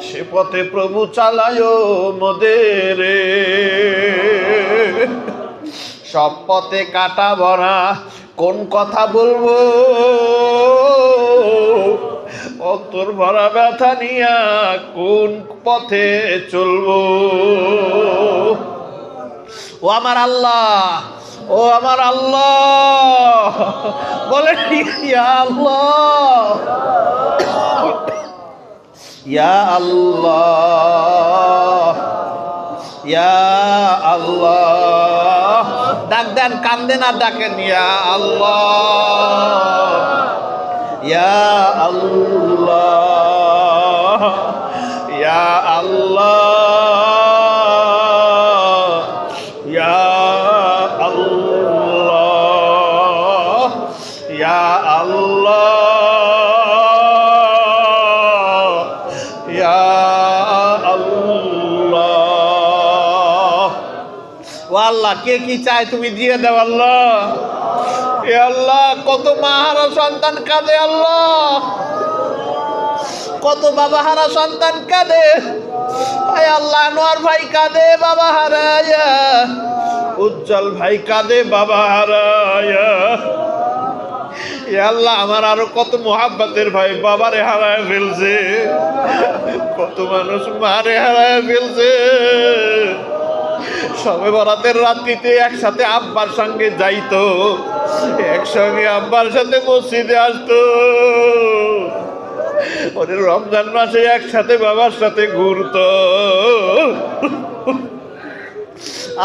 সে পথে প্রভু চালায় মোদের। সব পথে কাটা ভরা কোন কথা বলবো, অন্তর ভরা ব্যথা নিয়া কোন পথে চলবো। ও আমার আল্লাহ, ও আমার আল্লাহ, বলে ইয়া আল্লাহ, ইয়া আল্লাহ, ইয়া আল্লাহ। ডাক দেন, কান্দেন আর ডাকেন ইয়া আল্লাহ, ইয়া আল্লাহ, ইয়া আল্লাহ, ইয়া আল্লাহ, ইয়া আল্লাহ, ইয়া আল্লাহ। ও আল্লাহ, কে কি চায় তুমি দিয়ে দাও আল্লাহ। এ আল্লাহ, কত মা হারা সন্তান কাঁদে আল্লাহ, কত বাবা হারা সন্তান কাঁদে। আল্লাহ, আনোয়ার ভাই কাঁদে বাবা হারায়া, উজ্জ্বল ভাই কাঁদে বাবা হারায়া। আল্লাহ, আমার আরো কত মোহাব্বতের ভাই বাবারে হারায় ফেলছে, কত মানুষ মারে হারায় ফেলছে। সবে বরাতের রাত্রিতে একসাথে আব্বার সঙ্গে যাইতো, একসঙ্গে আব্বার সাথে মসজিদে আসতো। ওরে রমজান মাসে একসাথে বাবার সাথে ঘুরতো।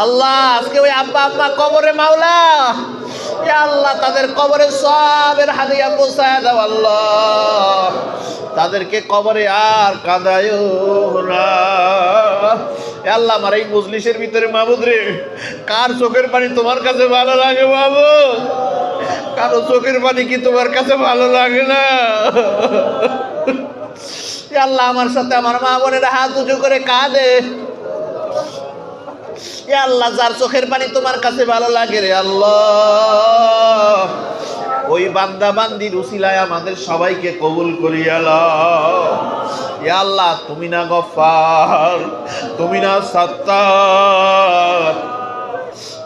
আল্লাহ, আজকে ওই আব্বা আম্মা কবরে মাওলা, আল্লাহ তাদের কবরে সবের হাদিয়া পৌঁছায় দাও আল্লাহ। তাদেরকে কবরে আর কাঁদায়ও না আল্লাহ। আমার এই মজলিসের ভিতরে মাহবুদ রে, কার চোখের পানি তোমার কাছে ভালো লাগে মাহবুদ? কারো চোখের পানি কি তোমার কাছে ভালো লাগে না? আল্লাহ, আমার সাথে আমার মা বোনেরা হাত উঁচু করে কাঁদে। আল্লাহ, যার চোখের পানি তোমার কাছে ভালো লাগে রে আল্লাহ, ওই বান্দা বান্দির উসিলায় আমাদের সবাইকে কবুল করিয়া লও। ইয়া আল্লাহ, তুমি না গফফার, তুমি না সাত্তার,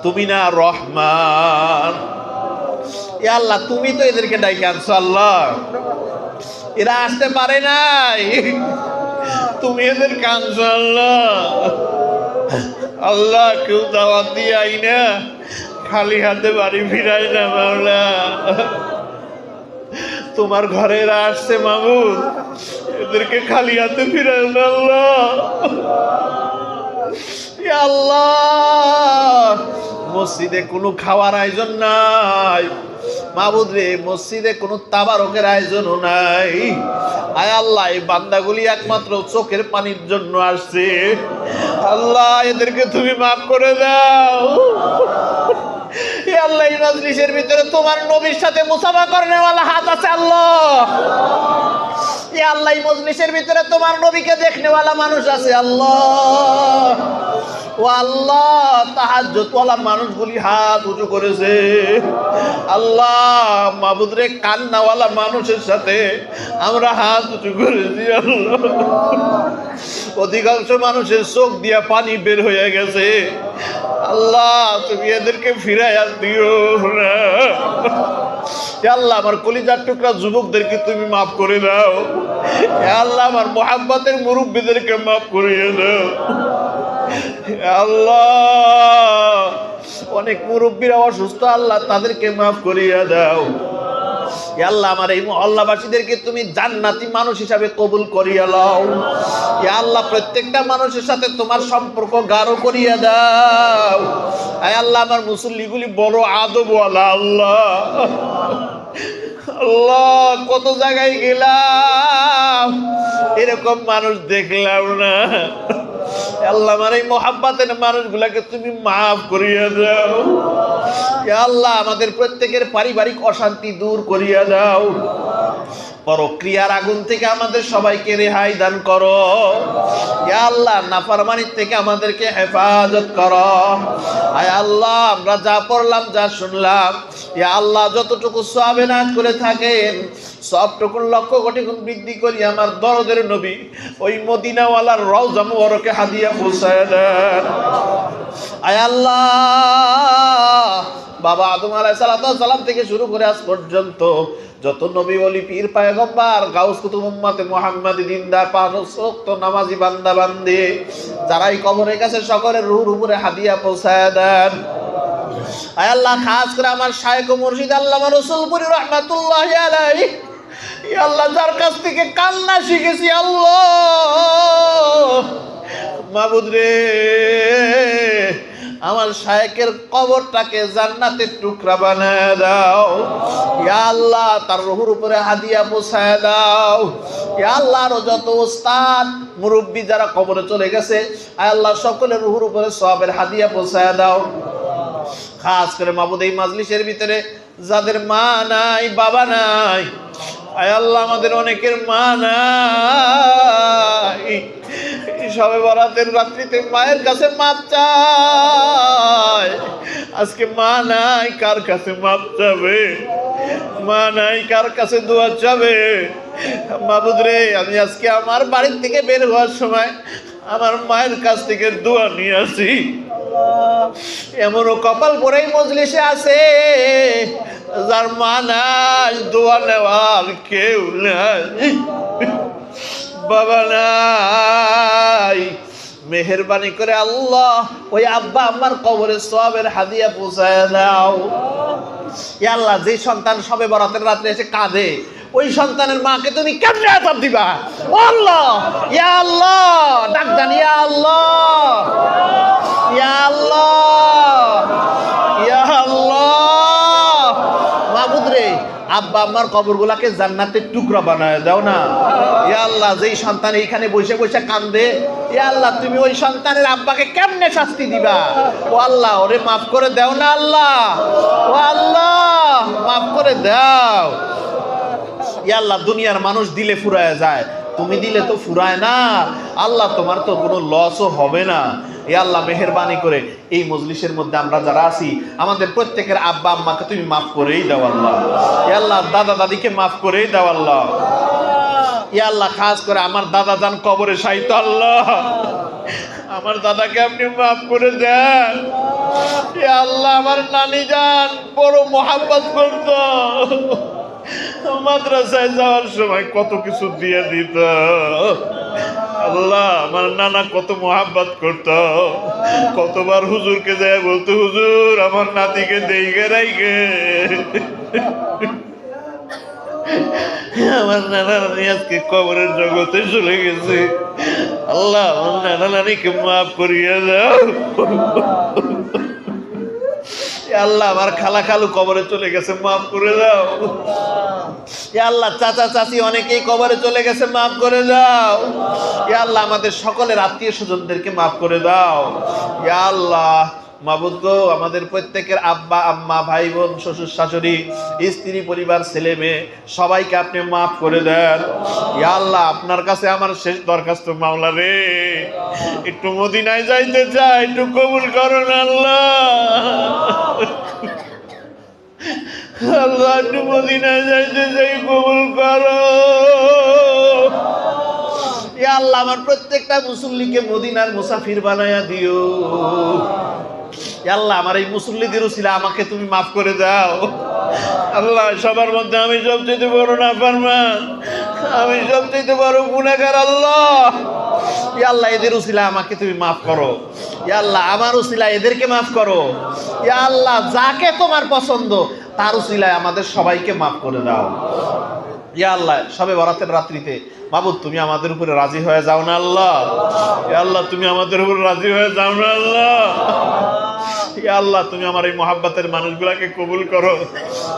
তুমি না রহমান। ইয়া আল্লাহ, তুমি তো এদেরকে ডাইকে আনছো আল্লাহ, এরা আসতে পারে নাই, তুমি এদের কানছো আল্লাহ। আল্লাহ, কেউ দাওয়াত দিয়ে আই না, খালি হাতে বাড়ি ফিরাই না মাওলা। তোমার ঘরে এরা আসছে মাহবুব, এদেরকে খালি হাতে ফিরাই না আল্লাহ। ইয়া আল্লাহ, মসজিদে কোনো খাওয়ার আয়োজন নাই মাহবুদ রে, মসজিদে কোনো তাবারকের আয়োজনও নাই। আয় আল্লাহ, এই বান্দাগুলি একমাত্র চোখের পানির জন্য আসছে আল্লাহ, এদেরকে তুমি মাফ করে দাও। ইয়া আল্লাহ এই মাজলিসের ভিতরে তোমার নবীর সাথে মুসাফা করনেওয়ালা হাত আছে আল্লাহ। ইয়া আল্লাহ এই মজলিসের ভিতরে তোমার নবীকে দেখনেওয়ালা মানুষ আছে আল্লাহ। ও আল্লাহ তাহাজ্জুদ ওয়ালা মানুষগুলি হাত উঁচু করেছে আল্লাহ। মাবুদ রে কান্নাওয়ালা মানুষের সাথে আমরা হাত উঁচু করেছি আল্লাহ। অধিকাংশ মানুষের চোখ দিয়া পানি বের হয়ে গেছে আল্লাহ, তুমি এদেরকে ফিরাইয়া দিও না আল্লাহ। আমার কলিজার টুকরা যুবকদেরকে তুমি মাফ করে দাও আল্লাহ। আমার মোহাব্বতের মুরব্বীদেরকে মাফ করিয়ে দাও আল্লাহ। অনেক মুরব্বীরা অসুস্থ আল্লাহ, তাদেরকে মাফ করিয়ে দাও আল্লাহ। আমার এই মহল্লাবাসীদেরকে তুমি জান্নাতি মানুষ হিসাবে কবুল করিয়া লও আল্লাহ। প্রত্যেকটা মানুষের সাথে তোমার সম্পর্ক গাঢ় করিয়া দাও আল্লাহ। আমার মুসল্লিগুলি বড় আদবওয়ালা আল্লাহ। আল্লাহ কত জায়গায় গেলাম, এরকম মানুষ দেখলাম না আল্লাহ। আমার এই মোহাব্বতের মানুষগুলাকে তুমি মাফ করিয়া দাও আল্লাহ। আমাদের প্রত্যেকের পারিবারিক অশান্তি দূর করিয়া দাও। পরক্রিয়ার আগুন থেকে আমাদের সবাইকে রেহাই দান করো আল্লাহ। নাফরমানির থেকে আমাদেরকে হেফাজত করো আয় আল্লাহ। আমরা যা পড়লাম যা শুনলাম আল্লাহ, যতটুকু সওয়াবে নাত করে থাকেন সবটুকু লক্ষ কোটি গুণ বৃদ্ধি করি আমার দরদের নবী ওই মদিনাওয়ালার রওজা মুবারকে হাদিয়া পৌঁছায় দেন আয় আল্লাহ। বাবা আদম আলাইহিস সালাম থেকে শুরু করে আজ পর্যন্ত যত নবী ওলি পীর পয়গম্বর গাউস কুতুব উম্মতে মুহাম্মাদি দিনদার পাঁচ ওয়াক্ত নামাজি বান্দা বান্দি যারাই কবরের কাছে সকলের রূহের উপরে হাদিয়া পৌঁছায় দেন আয় আল্লাহ। খাস করে আমার শায়েখ ও মুর্শিদ আল্লামা রসুলপুরি রাহমাতুল্লাহি আলাইহি আল্লাহ, যার কাছ থেকে কান্না শিখেছি আল্লাহ মাবুদ রে, আমার শায়েখের কবরটাকে জান্নাতের টুকরা বানায় দাও ইয়া আল্লাহ। তার রূহের উপরে হাদিয়া পৌঁছায় দাও ইয়া আল্লাহ। আর যত ওস্তাদ মুরব্বী যারা কবরে চলে গেছে আয় আল্লাহ, সকলের রূহের উপরে সওয়াবের হাদিয়া পৌঁছায় দাও। খাস করে মাবুদ এই মাজলিসের ভিতরে যাদের মা নাই বাবা নাই আয় আল্লাহ, আমাদের অনেকের মা নাই, সবে বরাতের রাত্রিতে মায়ের কাছে মাপ চায়। আজকে মা নাই, কার কাছে মাপ চাবে? মা নাই, কার কাছে দোয়া চাবে? মাবুদ রে, আমি আজকে আমার বাড়ির থেকে বের হওয়ার সময় আমার মায়ের কাছ থেকে দোয়া নিয়ে আসি। এমনও কপাল পরেই মজলিসে আছে যার মা নাই, দোয়া নেওয়ার কেউ নাই, বাবা নাই। মেহেরবানি করে আল্লাহ ওই আব্বা আম্মার কবরে সওয়াবের হাদিয়া পৌঁছায় দাও ইয়া আল্লাহ। যে সন্তান সবে বরাতের রাত্রে এসে কাঁদে, ওই সন্তানের মাকে তুমি কেমনে আযাব দিবা? ও আল্লাহ, ইয়া আল্লাহ, ডাক দেন ইয়া আল্লাহ, ইয়া আল্লাহ, ইয়া আল্লাহ। মাবুদ রে, আব্বা আম্মার কবরগুলাকে জান্নাতের টুকরা বানায় দাও না ইয়া আল্লাহ। যেই সন্তান এইখানে বসে বসে কান্দে ইয়া আল্লাহ, তুমি ওই সন্তানের আব্বাকে কেমনে শাস্তি দিবা? ও আল্লাহ, ওরে মাফ করে দাও না আল্লাহ, ও আল্লাহ মাফ করে দাও ইয়া আল্লাহ। দুনিয়ার মানুষ দিলে ফুরায় যায়, তুমি দিলে তো ফুরায় না আল্লাহ, তোমার তো কোনো লসও হবে না ইয়া আল্লাহ। মেহেরবানি করে এই মজলিসের মধ্যে আমরা যারা আছি আমাদের প্রত্যেকের আব্বা আম্মাকে তুমি মাফ করেই দাও আল্লাহ ইয়া আল্লাহ। দাদা দাদিকে মাফ করেই দাও আল্লাহ ইয়া আল্লাহ। খাস করে আমার দাদা যান কবরে শায়িত আল্লাহ, আমার দাদাকে আপনি মাফ করে দেন ইয়া আল্লাহ। আমার নানি যান বড় মোহাব্বত করতো, মাদ্রাসায় যাওয়ার সময় কত কিছু দিয়ে দিত আল্লাহ। আমার নানা কত মোহাব্বত করত, কতবার হুজুরকে যায় বলতো, হুজুর আমার নাতিকে দেইগে রাইগে। আমার নানা নানি আজকে কবরের জগতে চলে গেছে আল্লাহ। আমার নানা নানিকে মাফ করিয়ে দাও আল্লাহ। আমার খালা খালু কবরে চলে গেছে, মাফ করে দাও ইয়া আল্লাহ। চাচা চাচি অনেকেই কবরে চলে গেছে, মাফ করে দাও ইয়া আল্লাহ। আমাদের সকলের আত্মীয় স্বজনদেরকে মাফ করে দাও ইয়া আল্লাহ। মাবুদ গো, আমাদের প্রত্যেকের আব্বা আম্মা ভাই বোন শ্বশুর শাশুড়ি স্ত্রী পরিবার ছেলে মেয়ে সবাইকে আপনি মাফ করে দেন। ইয়া আল্লাহ, আপনার কাছে আমার শেষ দরখাস্ত মাওলা রে, একটু মদিনায় যাইতে চাই, একটু কবুল করুন আল্লাহ। আল্লাহ, একটু মদিনায় যাইতে চাই, কবুল করো। ইয়া আল্লাহ, আমার প্রত্যেকটা মুসল্লিকে মদিনার মুসাফির বানায়া দিও। ইয়া আল্লাহ, আমার এই মুসল্লিদের উসিলা আমাকে তুমি মাফ করে দাও। আল্লাহ, সবার মধ্যে আমি সবচেয়ে বড় নাফরমান, আমি সবচেয়ে বড় গুনাহগার। আল্লাহ, ইয়া আল্লাহ, এদের উসিলা আমাকে তুমি মাফ করো। ইয়া আল্লাহ, আমার উসিলা এদেরকে মাফ করো। ইয়া আল্লাহ, যাকে তোমার পছন্দ তার উসিলায় আমাদের সবাইকে মাফ করে দাও। ইয়া আল্লাহ, সবে বরাতের রাত্রিতে মাবুদ তুমি আমাদের উপরে রাজি হয়ে যাও না আল্লাহ। ইয়া আল্লাহ, তুমি আমাদের উপরে রাজি হয়ে যাও না আল্লাহ। ইয়া আল্লাহ, তুমি আমার এই মহাব্বতের মানুষগুলাকে কবুল করো।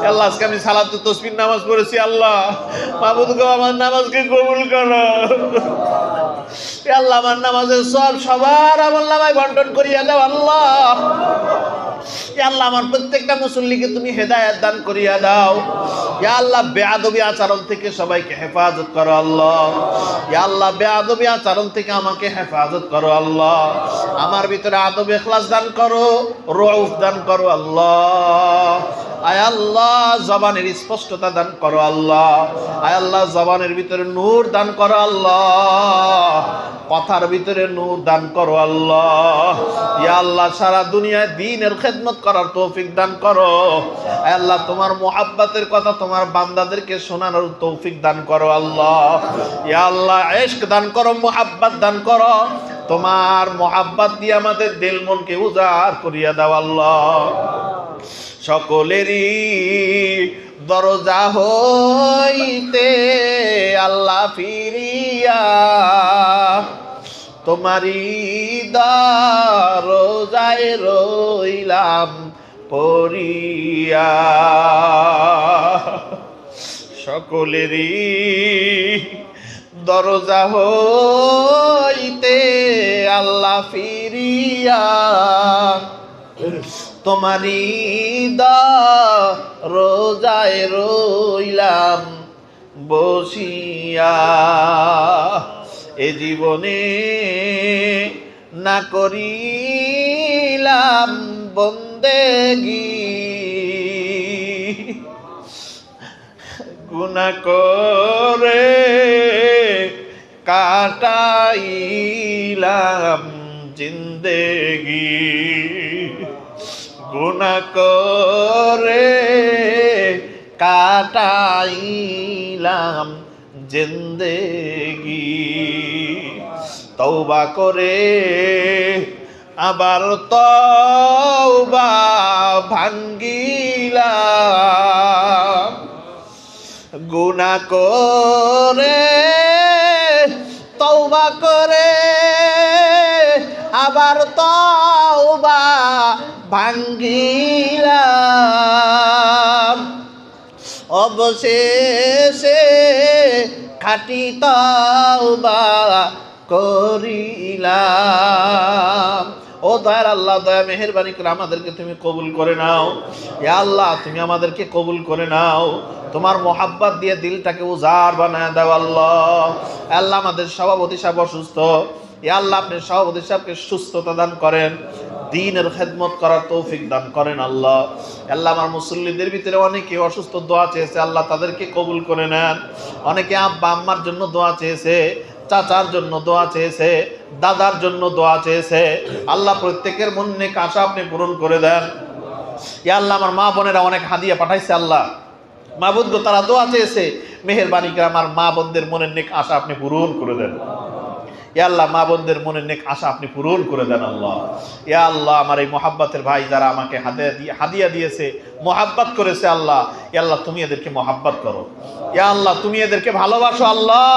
ইয়া আল্লাহ, আজকে আমি সালাত তাসবিহ নামাজ পড়েছি, আল্লাহ মাবুদ গো, আমার নামাজকে কবুল করো। ইয়া আল্লাহ, আমার নামাজের সব সবার আমলনামায় বন্টন করিয়া দাও আল্লাহ। ইয়া আল্লাহ, আমার প্রত্যেকটা মুসল্লিকে তুমি হেদায়েত দান করিয়া দাও। ইয়া আল্লাহ, বেয়াদবি আচরণ থেকে সবাইকে হেফাজত করো আল্লাহ। ইয়া আল্লাহ, বেয়াদবি আচরণ থেকে আমাকে হেফাজত করো আল্লাহ। আমার ভিতরে আদব ইখলাস দান করো, রউফ দান করো আল্লাহ। আয় আল্লাহ, জবানের স্পষ্টতা দান করো আল্লাহ। আয় আল্লাহ, জবানের ভিতরে নূর দান করো আল্লাহ। কথার ভিতরে নূর দান করো আল্লাহ। ইয়া আল্লাহ, সারা দুনিয়ায় দ্বীনের খেদমত করার তৌফিক দান করো। আয় আল্লাহ, তোমার মুহাব্বতের কথা তোমার বান্দাদেরকে শোনানোর তৌফিক দান করো আল্লাহ। ইয়া আল্লাহ, ইশক দান করো, মুহাব্বত দান করো। তোমার মুহাব্বত দিয়ে আমাদের দিল মনকে উজাড় করিয়া দাও আল্লাহ। সকলেরই দরজা হইতে আল্লাহ ফিরিয়া তোমারি দরজায় রইলাম পড়িয়া। সকলেরই দরজা হইতে আল্লাহ ফিরিয়া তোমারি দরজায় রইলাম বসিয়া। এ জীবনে না করিলাম বন্দেগি, গুনাহ করে কাটাইলাম জিন্দেগি। গুনাহ করে কাটাইলাম জিন্দেগি। তওবা করে আবার তওবা ভাঙ্গিলাম। গুনাহ করে তওবা করে আবার তওবা ভাঙ্গিলাম। অবশেষে খাঁটি তওবা করিলাম। ও দয়ার আল্লাহ, দয়া মেহেরবানি করে আমাদেরকে তুমি কবুল করে নাও। ইয়া আল্লাহ, তুমি আমাদেরকে কবুল করে নাও। তোমার মোহাব্বত দিয়ে দিলটাকে উজাড় বানায় দাও আল্লাহ। আল্লাহ, আমাদের সভাপতি সাহেব অসুস্থ, ইয়া আল্লাহ আপনি সভাপতি সাহেবকে সুস্থতা দান করেন, দ্বীনের খেদমত করার তৌফিক দান করেন আল্লাহ। আল্লাহ, আমার মুসল্লিদের ভিতরে অনেকে অসুস্থ দোয়া চেয়েছে, আল্লাহ তাদেরকে কবুল করে নেন। অনেকে আব্বা আম্মার জন্য দোয়া চেয়েছে, চাচার জন্য দোয়া চেয়েছে, দাদার জন্য দোয়া চেয়েছে। আল্লাহ, প্রত্যেকের মনে আশা আপনি পূরণ করে দেন। ইয়া আল্লাহ, আমার মা বোনেরা অনেক হাদিয়া পাঠাইছে আল্লাহ, মাবুদ গো, তারা দোয়া চেয়েছে। মেহেরবানি করে আমার মা বোনদের মনের নেক আশা আপনি পূরণ করে দেন। ইয়া আল্লাহ, মা বোনদের মনের নেক আশা আপনি পূরণ করে দেন আল্লাহ। ইয়া আল্লাহ, আমার এই মোহাব্বতের ভাই যারা আমাকে হাদিয়া দিয়েছে, মোহাব্বত করেছে আল্লাহ, ইয়া আল্লাহ তুমি এদেরকে মোহাব্বত করো। ইয়া আল্লাহ, তুমি এদেরকে ভালোবাসো আল্লাহ।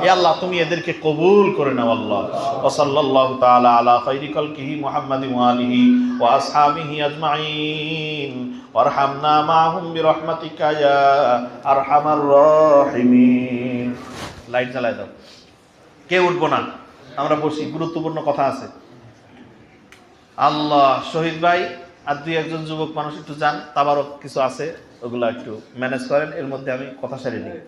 ইয়া আল্লাহ, তুমি এদেরকে কবুল করে নাও আল্লাহ। ওয়া সাল্লাল্লাহু তাআলা আলা খায়রি খালকিহি মুহাম্মাদিন ওয়া আলিহি ওয়া আসহাবিহি আজমাইন ওয়ারহামনা মাআহুম বিরহমাতিকা ইয়া আরহামার রাহিমিন। লাইট জ্বালায় দাও, কেউ উঠবো না, আমরা বসি, গুরুত্বপূর্ণ কথা আছে। আল্লাহ, শহীদ ভাই আর দুই একজন যুবক মানুষ একটু যান, তাবারক কিছু আছে, ওগুলা একটু ম্যানেজ করেন, এর মধ্যে আমি কথা সারি দিই।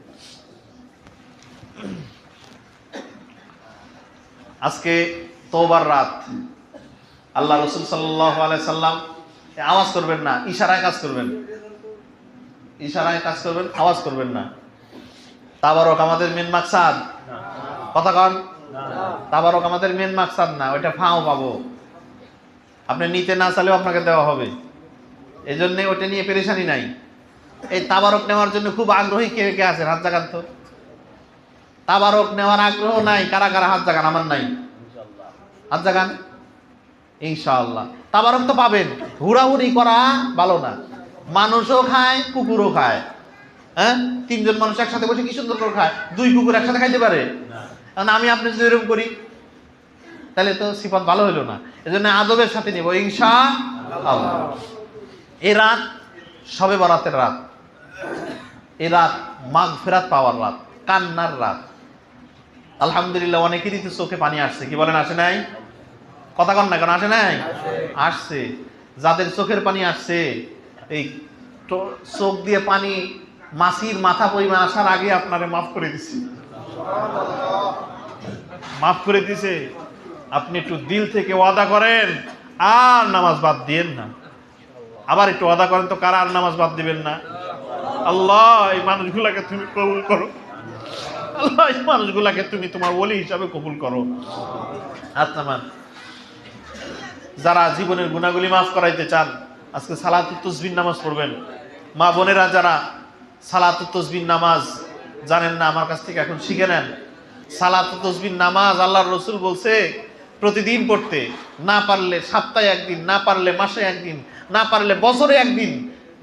আজকে তওবার রাত। আল্লাহ রাসূল সাল্লাল্লাহু আলাইহি সাল্লাম আওয়াজ করবেন না, ইশারায় কাজ করবেন, ইশারায় কাজ করবেন, আওয়াজ করবেন না। তাবারক আমাদের মেন মাকসাদ, কথা কন, তাবারক আমাদের মেন মাকসাদ না, ওইটা ফাও পাবো, আপনি নিতে না চাইলেও আপনাকে দেওয়া হবে, এই জন্য ওটা নিয়ে পেরেশানি নাই। এই তাবারক নেওয়ার জন্য খুব আগ্রহী কে কে আছেন? হাত জাগান তো। তাবারক নেওয়ার আগ্রহ নাই কারা কারা? হাত জাগান। আমার নাই, হাত জাগান। ইনশাআল্লাহ তাবারক তো পাবেন। হুড়াহুড়ি করা ভালো না, মানুষও খায় কুকুরও খায়। হ্যাঁ, তিনজন মানুষ একসাথে বসে কি সুন্দর করে খায়, দুই কুকুর একসাথে খাইতে পারে? আমি আপনি যদি এরকম করি তাহলে তো সিফাত ভালো হইলো না। এজন্য আদবের সাথে নিব ইনশাআল্লাহ। এই রাত শবে বরাতের রাত, এই রাত মাগফিরাত পাওয়ার রাত, কান্নার রাত। আলহামদুলিল্লাহ অনেকেরই তো চোখে পানি আসছে, কি বলেন আসে নাই? কথা কন না কেন, আসে নাই? আসছে। যাদের চোখের পানি আসছে, এই চোখ দিয়ে পানি মাছির মাথা পরিমাণ আসার আগে আপনারে মাফ করে দিছি, মাফ করে দিছে। আপনি একটু দিল থেকে ওয়াদা করেন আর নামাজ বাদ দিয়েন না। আবার একটু ওয়াদা করেন তো, কারা আর নামাজ বাদ দিবেন না? আল্লাহ এই মানুষগুলাকে তুমি কবুল করো, আল্লাহ এই মানুষগুলাকে তুমি তোমার ওলি হিসাবে কবুল করো। আচ্ছা মান, যারা জীবনের গুনাহগুলি মাফ করাইতে চান আজকে সালাতুত তাসবিহ নামাজ পড়বেন। মা বোনেরা যারা সালাতুত তাসবিহ নামাজ জানেন না, আমার কাছ থেকে এখন শিখে নেন। সালাতুত তাসবিহ নামাজ আল্লাহর রাসূল বলছে প্রতিদিন পড়তে, না পারলে সপ্তাহে একদিন, না পারলে মাসে একদিন, না পারলে বছরে একদিন,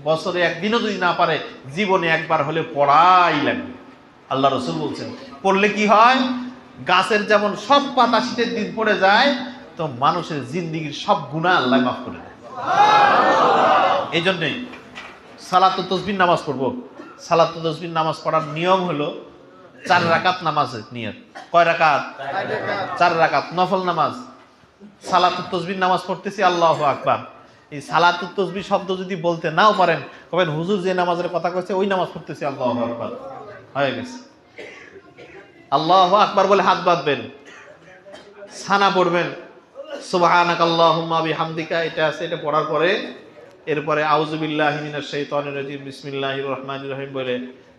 বছরে একদিনও যদি না পারে জীবনে একবার হলে পড়াই লাগবে। আল্লাহ রাসূল বলছেন পড়লে কি হয়, গাছের যেমন সব পাতা শীতের দিন পড়ে যায়, তো মানুষের জিন্দেগীর সব গুনাহ আল্লাহ মাফ করে দেয়। এই জন্যই সালাতুত তাসবিহ নামাজ পড়বো। সালাতুত তাসবিহ নামাজ পড়ার নিয়ম হলো 4 রাকাত নামাজের নিয়ত। কয় রাকাত? 4 রাকাত নফল নামাজ। সালাতুত তাসবিহ নামাজ পড়তেছি, আল্লাহু আকবার। এই সালাতুত তাসবিহ শব্দ যদি বলতে নাও পারেন, কবেন হুজুর যে নামাজের কথা কইছে ওই নামাজ পড়তেছি, আল্লাহু আকবার, হয়ে গেছে। আল্লাহু আকবার বলে হাত বাঁধবেন, সানা পড়বেন সুবহানাকাল্লাহুম্মা বিহামদিকা, এটা আছে, এটা পড়ার পরে এরপরে আউযু বিল্লাহি মিনাশ শাইতানির রাজিম বিসমিল্লাহির রহমানির রহিম বলে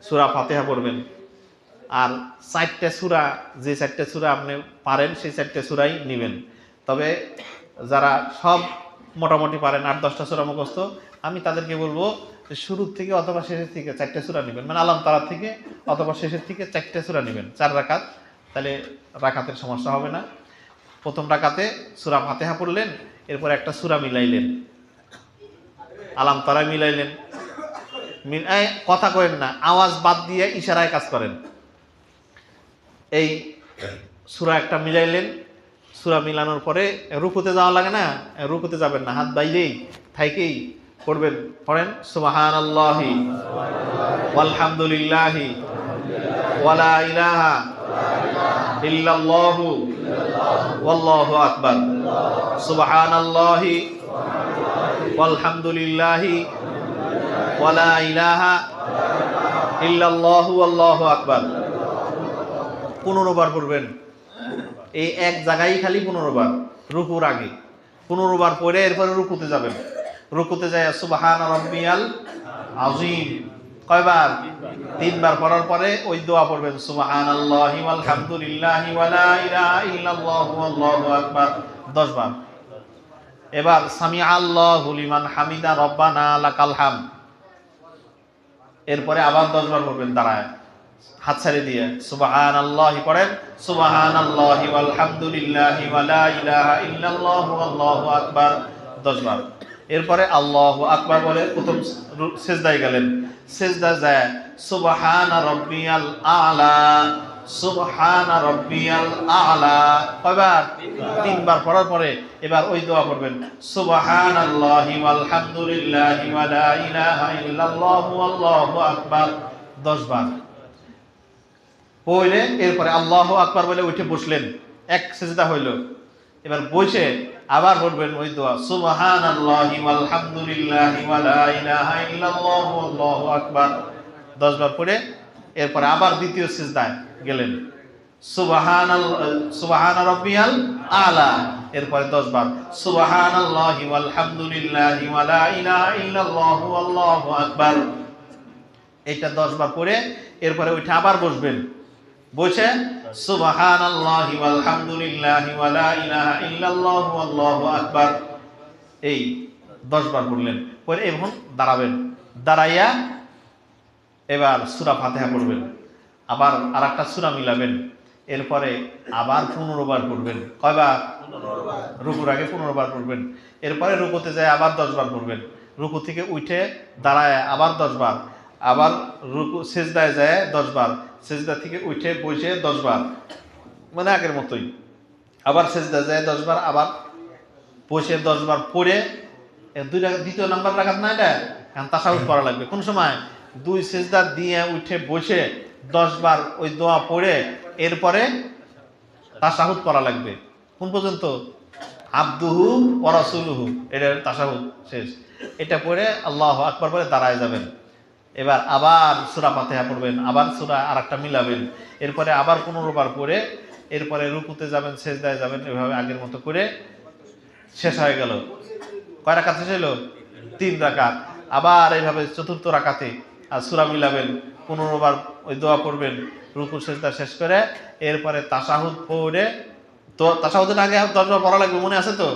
সূরা ফাতিহা পড়বেন। আর 4টা সূরা, যে 4টা সূরা আপনি পারেন সেই 4টা সূরাই নেবেন। তবে যারা সব মোটামুটি পারেন 8-10টা সূরা মুখস্থ, আমি তাদেরকে বলবো যে শুরুর থেকে অথবা শেষের থেকে 4টা সূরা নেবেন, মানে আলাম তারা থেকে অথবা শেষের থেকে 4টা সূরা নেবেন, 4 রাকাত, তাহলে রাকাতের সমস্যা হবে না। প্রথম রাকাতে সূরা ফাতিহা পড়লেন, এরপর একটা সূরা মিলাইলেন, আলাম তারা মিলাইলেন। কথা করেন না, আওয়াজ বাদ দিয়ে ইশারায় কাজ করেন। এই সূরা একটা মিলাইলেন, সূরা মিলানোর পরে রুকুতে যাওয়া লাগে না, রুকুতে যাবেন না, হাত বাইরেই থাইকেই পড়বেন। পড়েন সুবহানাল্লাহি ওয়ালহামদুলিল্লাহি ওয়ালা ইলাহা ইল্লাল্লাহু ওয়াল্লাহু আকবার, সুবহানাল্লাহি ওয়ালহামদুলিল্লাহি ওয়ালা ইলাহা ইল্লাল্লাহু ওয়াল্লাহু আকবার। 15 বার পড়বেন। এই এক জায়গায় খালি 15 বার, রুকুর আগে 15 বার পড়ে এরপরে রুকুতে যাবেন। রুকুতে যায় সুবহান রাব্বিয়াল আযীম কয়বার? 3 বার পড়ার পরে ওই দোয়া পড়বেন সুবহানাল্লাহি ওয়াল হামদুলিল্লাহি ওয়ালা ইলাহা ইল্লাল্লাহু ওয়াল্লাহু আকবার 10 বার। এবার সামি আল্লাহু লিমান হামিদা রব্বানা লাকাল হামদ, এরপরে আবার 10 বার পড়বেন দাঁড়ায়, হাত ছাড়িয়ে দিয়ে সুবহানাল্লাহি পড়েন, সুবহানাল্লাহি ওয়াল হামদুলিল্লাহি ওয়ালা ইলাহা ইল্লাল্লাহু ওয়াল্লাহু আকবার 10 বার। এরপরে আল্লাহু আকবার বলে প্রথম সিজদায় গেলেন, সিজদা যায় সুবহানা রাব্বিয়াল আ'লা, সুবহানা রাব্বিয়াল আ'লা কয়বার? 3 বার পড়ার পরে এবার ওই দোয়া পড়বেন সুবহানাল্লাহি ওয়াল হামদুলিল্লাহি ওয়ালা ইলাহা ইল্লাল্লাহু ওয়াল্লাহু আকবার 10 বার পড়লে এরপরে আল্লাহু আকবার বলে উঠে বসলেন, এক সিজদা হইল। এবার বসে আবার পড়বেন ওই দোয়া সুবহানাল্লাহি ওয়াল হামদুলিল্লাহি ওয়া লা ইলাহা ইল্লাল্লাহু আল্লাহু আকবার 10 বার পড়ে এরপরে আবার দ্বিতীয় সিজদায় গেলেন সুবহানা রাব্বিয়াল আলা এরপরে 10 বার সুবহানাল্লাহি ওয়াল হামদুলিল্লাহি ওয়া লা ইলাহা ইল্লাল্লাহু আল্লাহু আকবার এটা 10 বার পড়ে এরপরে উঠে আবার বসবেন বসে সুবহানাল্লাহি ওয়াল হামদুলিল্লাহি ওয়া লা ইলাহা ইল্লাল্লাহু আল্লাহু আকবার এই 10 বার পড়লেন পরে এখন দাঁড়াবেন দাঁড়াইয়া এবার সূরা ফাতিহা পড়বেন আবার আরেকটা সূরা মিলাবেন এরপরে আবার 15 বার পড়বেন কয়বার 15 বার রুকুর আগে 15 বার পড়বেন এরপরে রুকুতে যায় আবার 10 বার পড়বেন রুকু থেকে উঠে দাঁড়ায় আবার 10 বার আবার রুকু সিজদায় যায় 10 বার সিজদা থেকে উঠে বসে 10 বার মানে আগের মতোই আবার সিজদা যায় 10 বার আবার বসে 10 বার পড়ে দ্বিতীয় নাম্বার রাকাত না এটা এখন তাশাহুদ পড়া লাগবে কোন সময় দুই সিজদা দিয়ে উঠে বসে 10 বার ওই দোয়া পড়ে এরপরে তাশাহুদ পড়া লাগবে কোন পর্যন্ত আবদুহু ওয়া রাসূলুহু এটা তাশাহুদ শেষ এটা পড়ে আল্লাহু আকবার বলে দাঁড়ায় যাবেন এবার আবার সূরা ফাতিহা পড়বেন আবার সূরা আরেকটা মিলাবেন এরপরে আবার 15 বার পড়ে এরপরে রুকুতে যাবেন সিজদায় যাবেন এভাবে আগের মতো করে শেষ হয়ে গেল কয় রাকাত শেষ হলো 3 রাকাত আবার এইভাবে চতুর্থ রাকাতে আর সূরা মিলাবেন 15 বার ওই দোয়া পড়বেন রুকু সিজদা শেষ করে এরপরে তাশাহুদ পড়ে তো তাশাহুদের আগে 10 বার পড়া লাগবে মনে আছে তো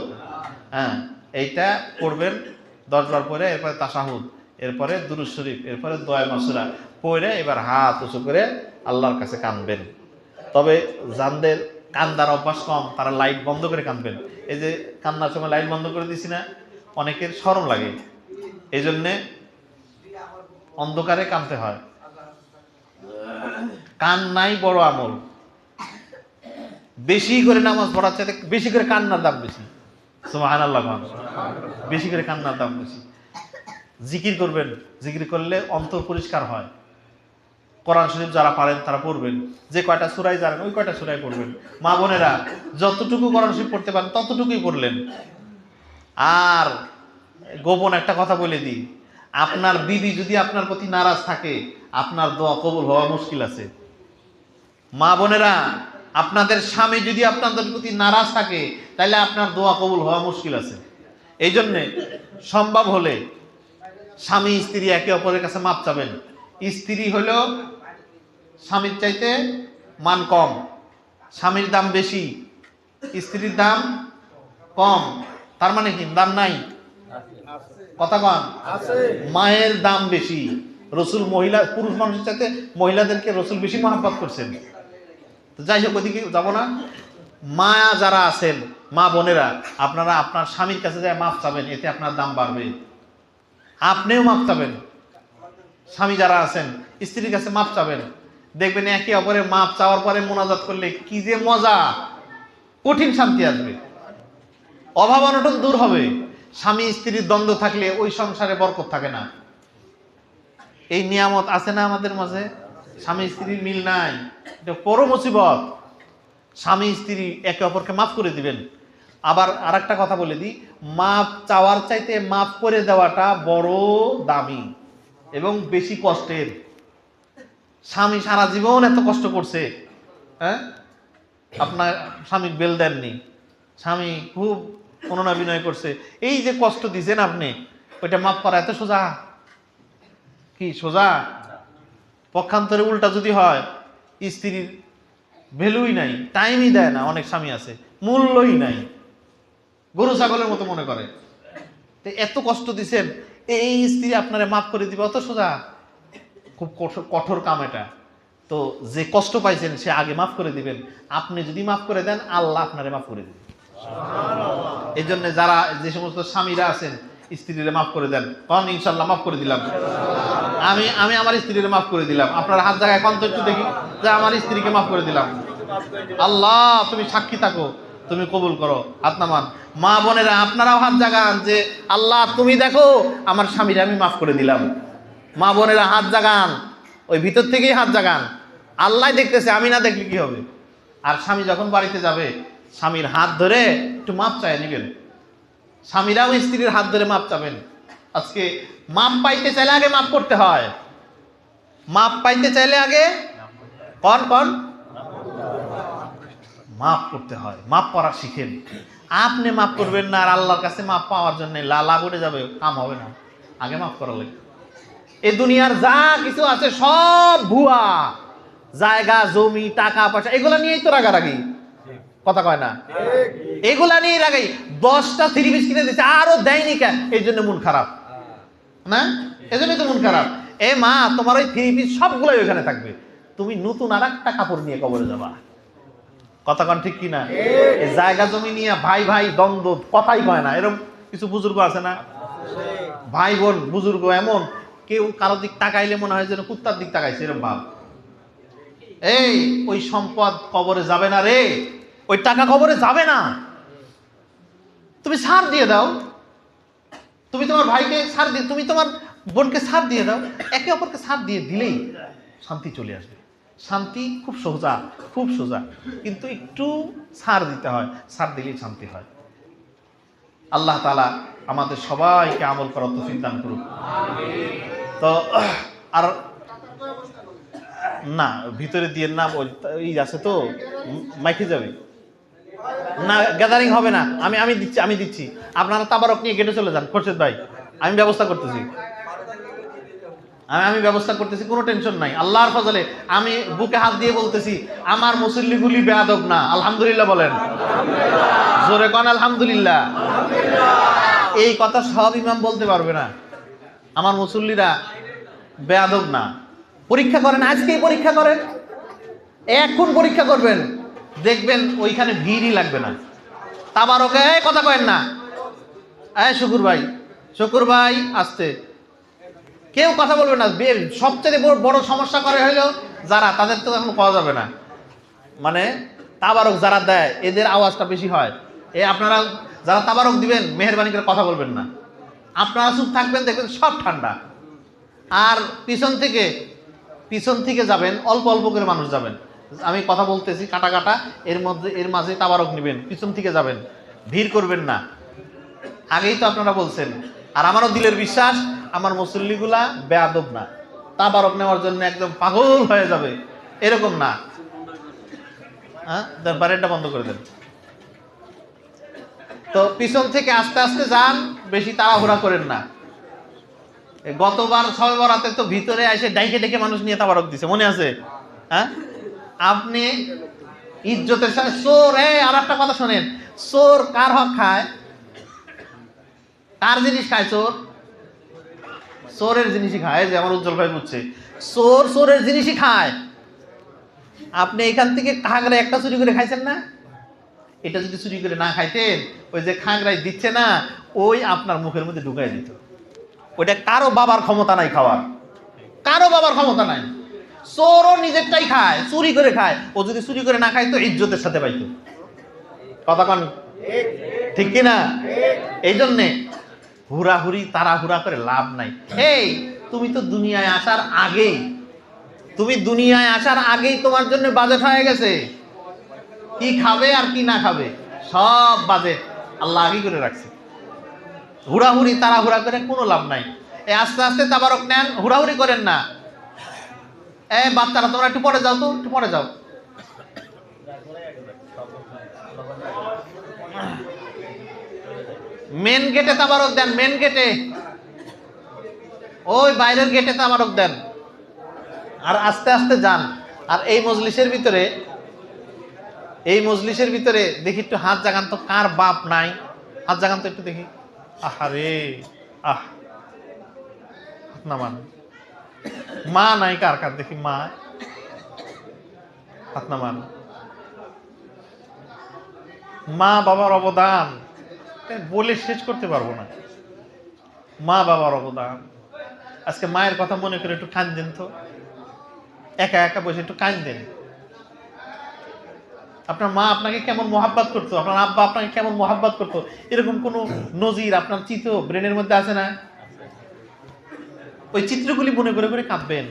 হ্যাঁ এইটা পড়বেন 10 বার পরে এরপরে তাশাহুদ এরপরে দুরূদ শরীফ এরপরে দোয়া মাসুরা পড়ে এবার হাত উঁচু করে আল্লাহর কাছে কাঁদবেন তবে যাদের কান্দার অভ্যাস কম তারা লাইট বন্ধ করে কাঁদবেন এই যে কান্নার সময় লাইট বন্ধ করে দিছি না অনেকের শরম লাগে এই জন্যে অন্ধকারে কাঁদতে হয় কান্নাই বড় আমল বেশি করে নামাজ পড়ার চাইতে বেশি করে কান্নার দাম বেশি সুবহানাল্লাহ বেশি করে কান্নার দাম বেশি জিকির করবেন জিকির করলে অন্তর পরিষ্কার হয় কোরআন শরীফ যারা পারেন তারা পড়বেন যে কয়টা সূরাই জানেন ওই কয়টা সূরাই পড়বেন মা বোনেরা যতটুকু কোরআন শরীফ পড়তে পারেন ততটুকুই পড়লেন আর গোপন একটা কথা বলে দিই আপনার বিবি যদি আপনার প্রতি নারাজ থাকে আপনার দোয়া কবুল হওয়া মুশকিল আছে মা বোনেরা আপনাদের স্বামী যদি আপনাদের প্রতি নারাজ থাকে তাহলে আপনার দোয়া কবুল হওয়া মুশকিল আছে এই জন্যে সম্ভব হলে স্বামী স্ত্রী একে অপরের কাছে মাপ চাবেন স্ত্রী হলো স্বামীর চাইতে মান কম স্বামীর দাম বেশি স্ত্রীর দাম কম তার মানে কি দাম নাই কথা কন মায়ের দাম বেশি রসুল মহিলা পুরুষ মানুষের চাইতে মহিলাদেরকে রসুল বেশি মহব্বত করছেন তো যাই হোক ওদিকে যাবো না মা যারা আছেন মা বোনেরা আপনারা আপনার স্বামীর কাছে যায় মাপ চাবেন এতে আপনার দাম বাড়বে আপনিও মাপ চাবেন স্বামী যারা আছেন স্ত্রীর কাছে মাপ চাবেন দেখবেন একে অপরের মাপ চাওয়ার পরে মোনাজাত করলে কি যে মজা কঠিন শান্তি আসবে অভাব অনটন দূর হবে স্বামী স্ত্রীর দ্বন্দ্ব থাকলে ওই সংসারে বরকত থাকে না এই নিয়ামত আছে না আমাদের মাঝে স্বামী স্ত্রীর মিল নাই এটা বড় মুসিবত স্বামী স্ত্রী একে অপরকে মাফ করে দিবেন আবার আরেকটা কথা বলে দিই মাপ চাওয়ার চাইতে মাফ করে দেওয়াটা বড় দামি এবং বেশি কষ্টের স্বামী সারা জীবন এত কষ্ট করছে হ্যাঁ আপনার স্বামী বেল দেননি স্বামী খুব অনুনয় বিনয় করছে এই যে কষ্ট দিয়েছেন আপনি ওইটা মাফ করা এত সোজা কি সোজা পক্ষান্তরে উল্টা যদি হয় স্ত্রীর ভ্যালুই নাই টাইমই দেয় না অনেক স্বামী আছে মূল্যই নাই গরু ছাগলের মতো মনে করে তো এত কষ্ট দিছেন এই স্ত্রী আপনারে মাফ করে দিবে অত সোজা খুব কঠোর কাম এটা তো যে কষ্ট পাইছেন সে আগে মাফ করে দিবেন আপনি যদি মাফ করে দেন আল্লাহ আপনারে মাফ করে দিবেন এই জন্য যারা যে সমস্ত স্বামীরা আছেন স্ত্রীরে মাফ করে দেন তখন ইনশাল্লাহ মাফ করে দিলাম আমি আমার স্ত্রীরে মাফ করে দিলাম আপনার হাত জায়গায় এখন তো একটু দেখি যে আমার স্ত্রীকে মাফ করে দিলাম আল্লাহ তুমি সাক্ষী থাকো তুমি কবুল করো হাত নামান মা বোনেরা আপনারাও হাত জাগান যে আল্লাহ তুমি দেখো আমার স্বামীরে আমি মাফ করে দিলাম মা বোনেরা হাত জাগান ওই ভিতর থেকেই হাত জাগান আল্লাহ দেখতেছে আমি না দেখলে কি হবে আর স্বামী যখন বাড়িতে যাবে স্বামীর হাত ধরে একটু মাপ চায় নেবেন স্বামীরাও স্ত্রীর হাত ধরে মাপ চাবেন। আজকে মাপ পাইতে চাইলে আগে মাপ করতে হয়। মাপ পাইতে চাইলে আগে কন মাপ করতে হয়। মাপ করা শিখেন। আপনি মাপ করবেন না আর আল্লাহর কাছে মাপ পাওয়ার জন্য লালা উঠে যাবে, কাম হবে না। আগে মাপ করা লাগবে। এই দুনিয়ার যা কিছু আছে সব ভুয়া। জায়গা জমি টাকা পয়সা এগুলা নিয়েই তো রাগারাগি, কথা কয় না? এগুলা নিয়ে রাগাই। 10টা থ্রি পিস কিনে দিচ্ছে আরো দেয়নি কেন, এই জন্য মন খারাপ না? এই জন্যই তো মন খারাপ। এ মা, তোমার ওই থ্রি পিস সবগুলোই ওখানে থাকবে, তুমি নতুন আর একটা কাপড় নিয়ে কবরে যাবা। কথা কন ঠিক কিনা? এই জায়গা জমি নিয়ে ভাই ভাই দ্বন্দ্ব, কথাই কয় না। এরকম কিছু বুজুর্গ আছে না? ভাই বোন বুজুর্গ এমন, কেউ কারোর দিক তাকাইলে মনে হয় যেন কুত্তার দিক তাকাইছে, এরকম ভাব। এই ওই সম্পদ কবরে যাবে না রে, ওই টাকা কবরে যাবে না। তুমি ছাড় দিয়ে দাও, তুমি তোমার ভাইকে ছাড় দিয়ে, তুমি তোমার বোনকে ছাড় দিয়ে দাও। একে অপরকে ছাড় দিয়ে দিলেই শান্তি চলে আসবে। শান্তি খুব সোজা, খুব সোজা, কিন্তু একটু ছাড় দিতে হয়। ছাড় দিলেই শান্তি হয়। আল্লাহ তাআলা আমাদের সবাইকে আমল করার তৌফিক দান করুন। তো আর না, ভিতরে দিয়ে না, ওই আছে তো মাইকে যাবে না, গ্যাদারিং হবে না। আমি দিচ্ছি। আপনারা তাবারক নিয়ে গেটে চলে যান। খোরশেদ ভাই, আমি ব্যবস্থা করতেছি, কোনো টেনশন নাই। আল্লাহর ফজলে আমি বুকে হাত দিয়ে বলতেছি, আমার মুসল্লিগুলি বেয়াদব না। আলহামদুলিল্লাহ বলেন, জোরে কোন আলহামদুলিল্লাহ। এই কথা সব ইমাম বলতে পারবে না। আমার মুসল্লিরা বেয়াদব না। পরীক্ষা করেন, আজকেই পরীক্ষা করেন, এখন পরীক্ষা করবেন, দেখবেন ওইখানে ভিড়ই লাগবে না। তাবারকে কথা কয়েন না। শুকুর ভাই আসতে, কেউ কথা বলবে না। সবচেয়ে বড় সমস্যা করে হইলো যারা, তাদের তো এখন পাওয়া যাবে না। মানে তাবারক যারা দেয় এদের আওয়াজটা বেশি হয়। আপনারা যারা তাবারক দিবেন মেহেরবানি করে কথা বলবেন না। আপনারা চুপ থাকবেন, দেখবেন সব ঠান্ডা। আর পিছন থেকে যাবেন, অল্প অল্প করে মানুষ যাবেন। আমি কথা বলতেছি কাটা, এর মাঝে তাবারক নেবেন, পিছন থেকে যাবেন, ভিড় করবেন না। আগেই তো আপনারা বলছেন। আর আমারও দিলের বিশ্বাস, আমার মুসল্লিগুলা বেয়াদব না। তাবারক নেওয়ার জন্য একদম পাগল হয়ে যাবে, এরকম না। হ্যাঁ, বারেনটা বন্ধ করে দেন। তো পিছন থেকে আস্তে আস্তে যান, বেশি তাড়াহুড়া করেন না। গতবার ছয় বরাতে তো ভিতরে এসে ডাইকে ডেকে মানুষ নিয়ে তাবারক দিছে, মনে আছে? হ্যাঁ, আপনি ইজ্জতের সাথে চোর। আর একটা কথা শোনেন, চোর কার হক খায়? কার জিনিস খায়? চোরের জিনিসই খায়। যে আমার উজ্জ্বল ভাই বুঝছে, চোরের জিনিসই খায়। আপনি এখান থেকে খাগড়ায় একটা চুরি করে খাইছেন না? এটা যদি চুরি করে না খাইতেন, ওই যে খাগড়ায় দিচ্ছে না, ওই আপনার মুখের মধ্যে ঢুকাই দিত। ওইটা কারো বাবার ক্ষমতা নাই খাওয়ার, কারো বাবার ক্ষমতা নাই। চোরও নিজেরটাই খায়, চুরি করে খায়। ও যদি চুরি করে না খাইতো ইজ্জতের সাথে পাইতো। কথা কন ঠিক কিনা? এই জন্যে তাড়াহুড়া করে লাভ নাই। তুমি তো দুনিয়ায় আসার আগেই তোমার জন্য বাজেট হয়ে গেছে। কি খাবে আর কি না খাবে সব বাজেট আল্লাহ আগেই করে রাখছে। তাড়াহুড়া করে কোনো লাভ নাই। আস্তে আস্তে তাবারক নেন, হুড়াহুড়ি করেন না। বাচ্চারা তোমরা একটু পরে যাও, একটু পরে যাও। মেন গেটে তাবারক দেন, মেন গেটে, ওই বাইরের গেটে তাবারক দেন। আর আস্তে আস্তে যান। আর এই মজলিসের ভিতরে দেখি একটু হাত জাগান তো, কার বাপ নাই হাত জাগান তো একটু দেখি। আহারে, হাত নামান। মা নাই কার দেখি, মা হাত নামান। মা বাবার অবদান বলে শেষ করতে পারবো না। মা বাবার অবদান। আজকে মায়ের কথা মনে করে একটু কাঁদেন তো, একা একা বসে একটু কাঁদেন। আপনার মা আপনাকে কেমন মোহাব্বত করতো, আপনার আব্বা আপনাকে কেমন মোহাব্বত করতো, এরকম কোন নজির আপনার চিত্র ব্রেনের মধ্যে আছে না? ওই চিত্রগুলি মনে করে করে কাঁদবেন,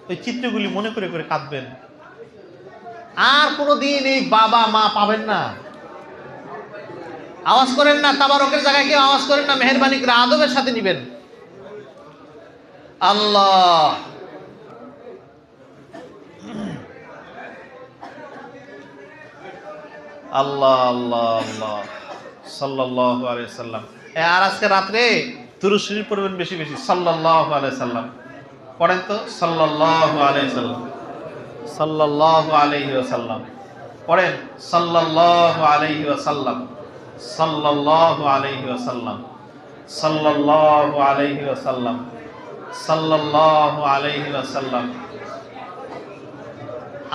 ওই চিত্রগুলি মনে করে করে কাঁদবেন। আর কোনোদিন এই বাবা মা পাবেন না। আওয়াজ করেন না, তাবারকের জায়গায় কেউ আওয়াজ করেন না, মেহেরবানি করে আদবের সাথে নিবেন। আল্লাহ, আল্লাহ, আল্লাহ, আল্লাহ, সাল্লাল্লাহু আলাইহি সাল্লাম। আর আজকে রাত্রে দুরূদ শরীফ পড়বেন বেশি বেশি, সাল্লাল্লাহু আলাইহি সাল্লাম পড়েন তো, সাল্লাল্লাহু আলাইহি সাল্লাম, সাল্লাল্লাহু আলাইহি ওয়াসাল্লাম পড়েন, সাল্লাল্লাহু আলাইহি ওয়াসাল্লাম, সাল্লাল্লাহু আলাইহি ওয়াসাল্লাম, সাল্লাল্লাহু আলাইহি ওয়াসাল্লাম, সাল্লাল্লাহু আলাইহি ওয়াসাল্লাম।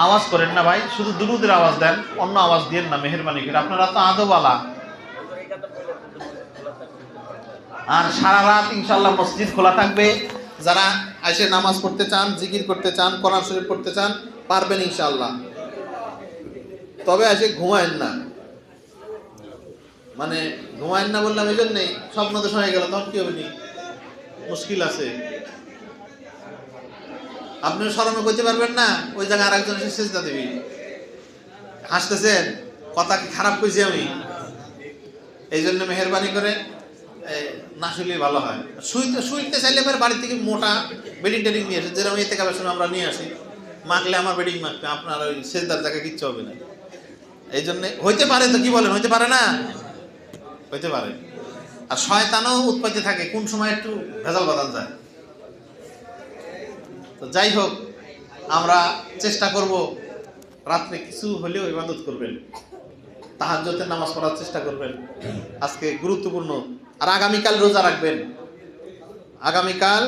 আওয়াজ করেন না ভাই, শুধু দুরূদের আওয়াজ দেন, অন্য আওয়াজ দিয়েন না মেহেরবানি করে, আপনারা তো আদবওয়ালা। আর সারা রাত ইনশাআল্লাহ মসজিদ খোলা থাকবে, যারা এসে নামাজ পড়তে চান, জিকির করতে চান, কোরআন শরীফ পড়তে চান, পারবেন ইনশাআল্লাহ। তবে এসে ঘুমায়েন না, মানে ঘুমায়েন না বললাম এই জন্যই, স্বপ্ন তো হয়ে গেল তখন কি হবে, মুশকিল আছে। আপনিও স্মরণ করতে পারবেন না, ওই জায়গায় আরেকজন এসে সেজদা দিবি। হাসতেছেন, কথা কি খারাপ কইছি আমি? এই জন্য মেহেরবানি করে না শুনলেই ভালো হয়। শুইতে চাইলে এবার বাড়ি থেকে মোটা বেডিং টেডিং নিয়ে আসে, যেরকম এতে কাবার সময় আমরা নিয়ে আসি, মাখলে আমার বেডিং মাখবে, আপনার ওই সেজদার জায়গায় কিচ্ছু হবে না। এই জন্য হইতে পারে তো, কি বলেন, হইতে পারে না? হইতে পারে। আর শয়তানও উৎপত্তি থাকে, কোন সময় একটু ভেজাল বাদাল যায়। তো যাই হোক, আমরা চেষ্টা করব রাত্রে কিছু হলেও ইবাদত করবেন, তাহাজ্জুদের নামাজ পড়ার চেষ্টা করবেন, আজকে গুরুত্বপূর্ণ। আর আগামীকাল রোজা রাখবেন, আগামীকাল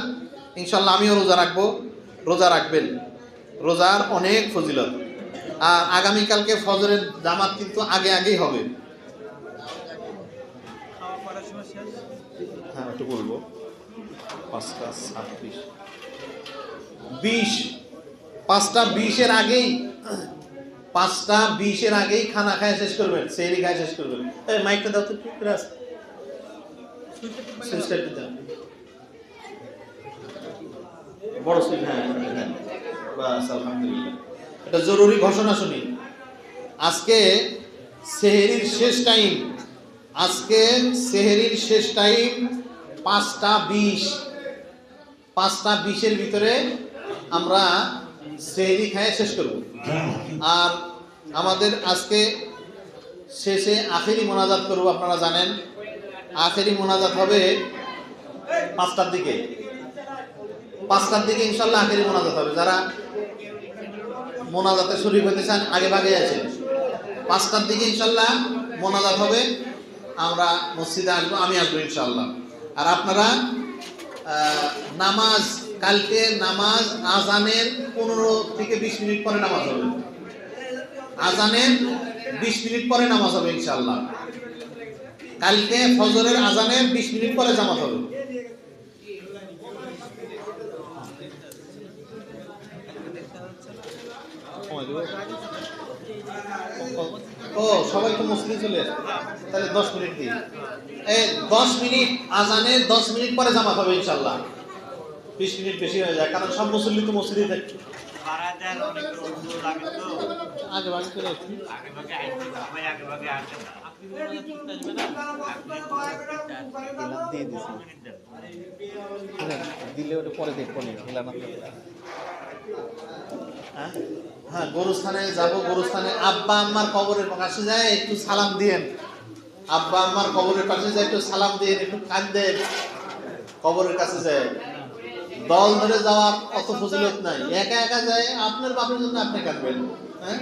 ইনশাল্লাহ আমিও রোজা রাখবো, রোজা রাখবেন, রোজার অনেক ফজিলত। আর আগামীকালকে ফজরের জামাত কিন্তু আগে আগেই হবে। হ্যাঁ একটু বলবো, 5:20 আগেই, 5:20 আগেই খানা খায় শেষ করবেন, সেহরি খায় শেষ করবেন। মাইকটা দাও তো, বড় সুইচ, হ্যাঁ বাস, আলহামদুলিল্লাহ। এটা জরুরি ঘোষণা শুনি। আজকে সেহরির শেষ টাইম, আজকে সেহরির শেষ টাইম 5:20, 5:20 ভিতরে আমরা সেহরি খায় শেষ করব। আর আমাদের আজকে শেষে আখেরি মোনাজাত করব, আপনারা জানেন আখেরি মোনাজাত হবে 5টার দিকে, 5টার দিকে ইনশাল্লাহ আখেরি মোনাজাত হবে। যারা মোনাজাতে শরীক হতে চান আগে ভাগে আছেন, 5টার দিকে ইনশাল্লাহ মোনাজাত হবে, আমরা মসজিদে আসবো, আমি আসবো ইনশাল্লাহ। আর আপনারা নামাজ, কালকে নামাজ আজানের 15 থেকে 20 মিনিট পরে নামাজ হবে, আজানের 20 মিনিট পরে নামাজ হবে ইনশাল্লাহ। কালকে ফজরের আজানের 20 মিনিট পরে জামাত হবে। ও সবাই তো মসজিদে চলে আসবে, তাহলে 10 মিনিট দিই, 10 মিনিট আজানের 10 মিনিট পরে জামাত হবে ইনশাল্লাহ। 20 মিনিট বেশি হয়ে যায়, কারণ সব মুসল্লি তো মসজিদে থাকে। আগে ভাগে চলে আসছি, দিলে ওটা পরে দেখবো। হ্যাঁ গরুস্থানে যাব, গরুস্থানে আব্বা আম্মার কবরের পাশে যায় একটু সালাম দিয়েন, আব্বা আম্মার কবরের পাশে যায় একটু সালাম দিয়েন, একটু কাঁদেন কবরের কাছে যায়। দল ধরে যাওয়া অত ফজিলত নাই, একা একা যায়, আপনার বাপের জন্য আপনি কাঁদবেন। হ্যাঁ,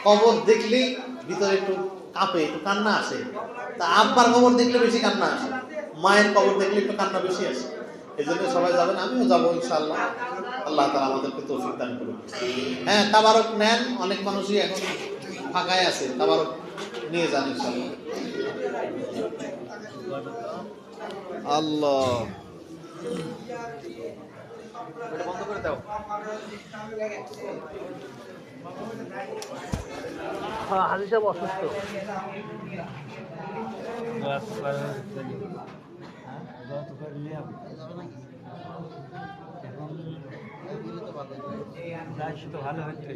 কবর দেখলেই ভিতরে একটু কাঁপে, একটু কান্না আসে। তা আব্বার কবর দেখলে বেশি কান্না আসে, মায়ের কবর দেখলে একটু কান্না বেশি আসে। এই জন্য সবাই যাবেন, আমিও যাবো ইনশাআল্লাহ। আল্লাহ তাআলা আমাদেরকে তৌফিক দান করুন। হ্যাঁ, তাবারক নেন, অনেক মানুষই এখন ফাঁকায় আছে, তাবারক নিয়ে যান ইনশাআল্লাহ। আল্লাহ, এটা বন্ধ করে দাও। হ্যাঁ, হাজি সাহেব অসুস্থ। ভালো হচ্ছে।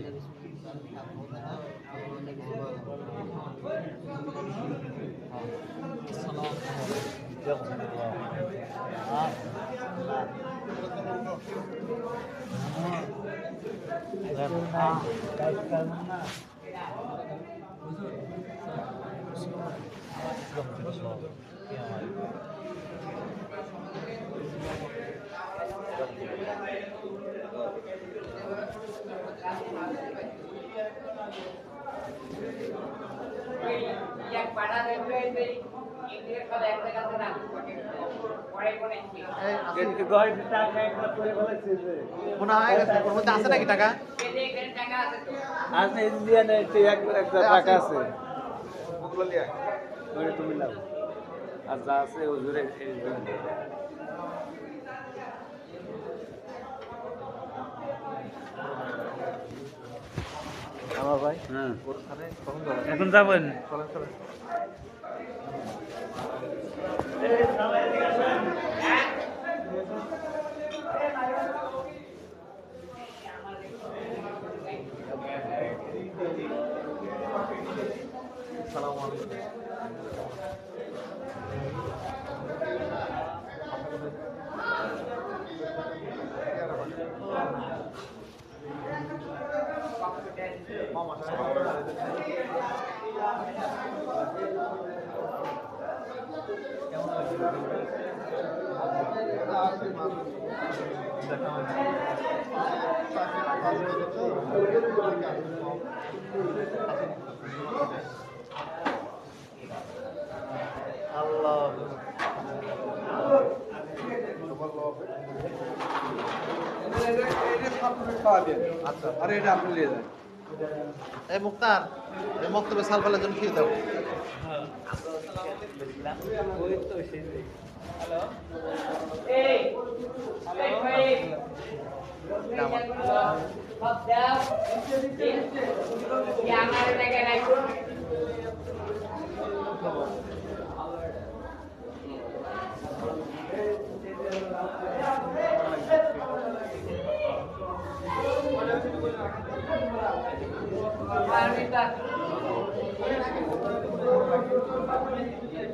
মনে হয় ওর মধ্যে আছে নাকি টাকা? আছে ইন্ডিয়ান একটা টাকা আছে ওগুলো লিয়া ওরে তুমি লাও আর যা আছে হুজুরে এই জন্য আমার ভাই হ্যাঁ ওখানে কখন যাবেন? এখন যাবেন চলেন চলেন। আসসালামু আলাইকুম। আল্লাহ আচ্ছা আরে এটা আপনি নিয়ে যান এই মুক্তার এই মক্তবে সালফালের জন্য খেয়ে দাও। ওই তো সেই হ্যালো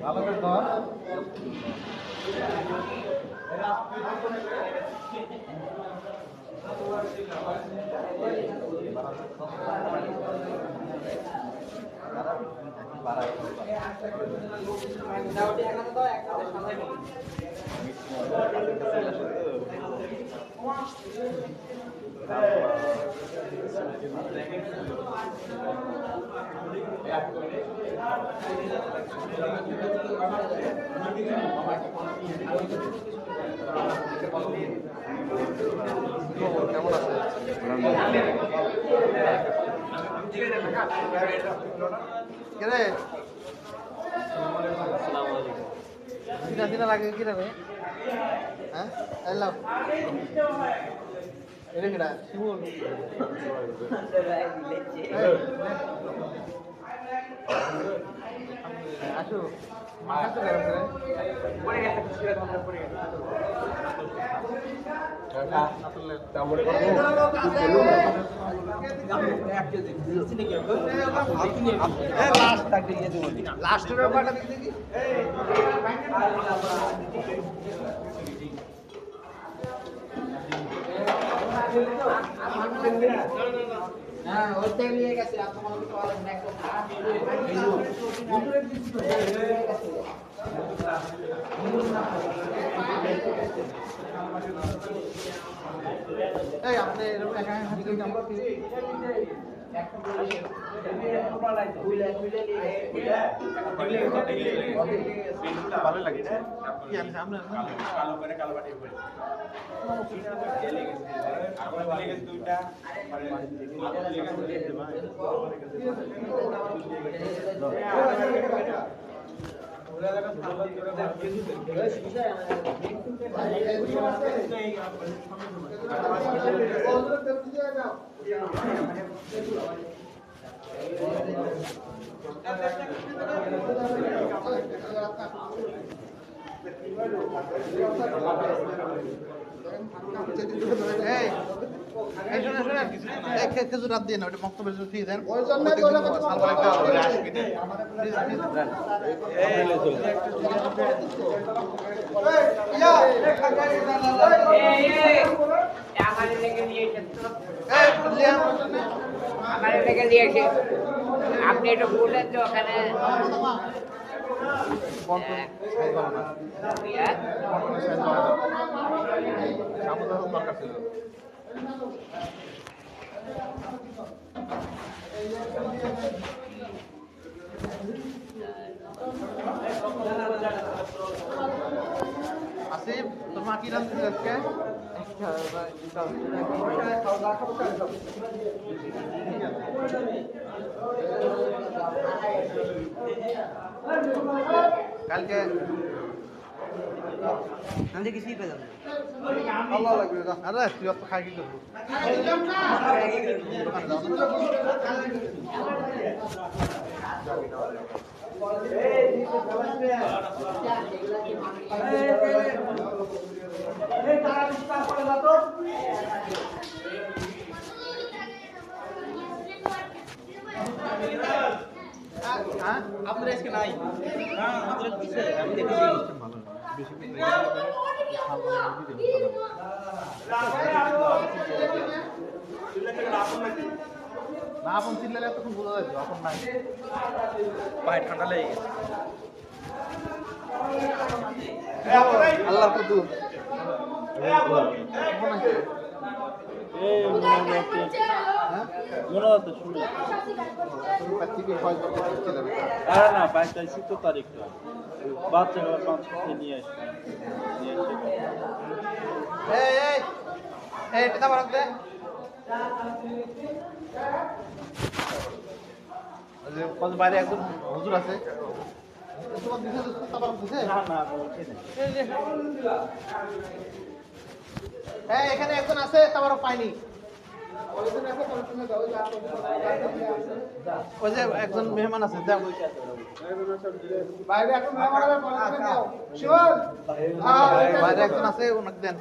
আমাদের ঘর কেমন আছে? কেরে দিনা দিনা লাগে কিনা রে? হ্যাঁ এলাম এটা কিনা শিমুল আসো মাথা তো গরম করে পড়ে গেছে কিসের ধান্দা পড়ে গেছে লাস্টের ব্যাপারটা দেখি হ্যাঁ ওইটাই নিয়ে গেছে আপনার তো আর এই আপনি এরকম একা হাতে করে নাম্বার দিই ভালো লাগছে কি আমি সামনে কালো করে কালো বাটি করে দুইটা Hey! এই শুনে শুনেন এই খেজুর রাত দিয়ে না ওটা বক্তব্যের জন্য ফ্রি দেন ওই জন্য তো ওটা কথা সালমান একটা হবে 80 মিনিট আপনি একটু বললেন তো ওখানে বন্টন সাইজ ভালো না বন্টনের সাইজ ভালো না সামুদ্র দরকার ছিল আসিফ তোর মা কি রান্না আজকে কালকে আমি কিছুই পেলাম না আল্লাহ লাগবে আরে তুই অত খাই কি করবো দোকানে যাও হ্যাঁ আপনার আজকে নাই না আমাদের দিছে আমি দেখেছি ভালো বেশি না আপন চিল্লালে তখন বোঝা যাবে এখন নাই পায়ে ঠান্ডা লেগে গেছে আল্লাহর কুদু মনে হতো শুনে আরে না 22 তারিখ 17 তারিখ বাচ্চাগুলো 5-6 নিয়ে আসবে নিয়ে এসে এই টিকা বারক দে কত বাইরে একজন হুজুর আছে তোমার দিছে টিকা বারক দিছে না না বলছি না এই এখানে একজন আছে তারপর পাইনি ওই যে একজন মেহমান আছে যাও বাইরে এখন মেহমান হবে পরে দাও শিওর বাইরে একজন আছে ওনাকে দেন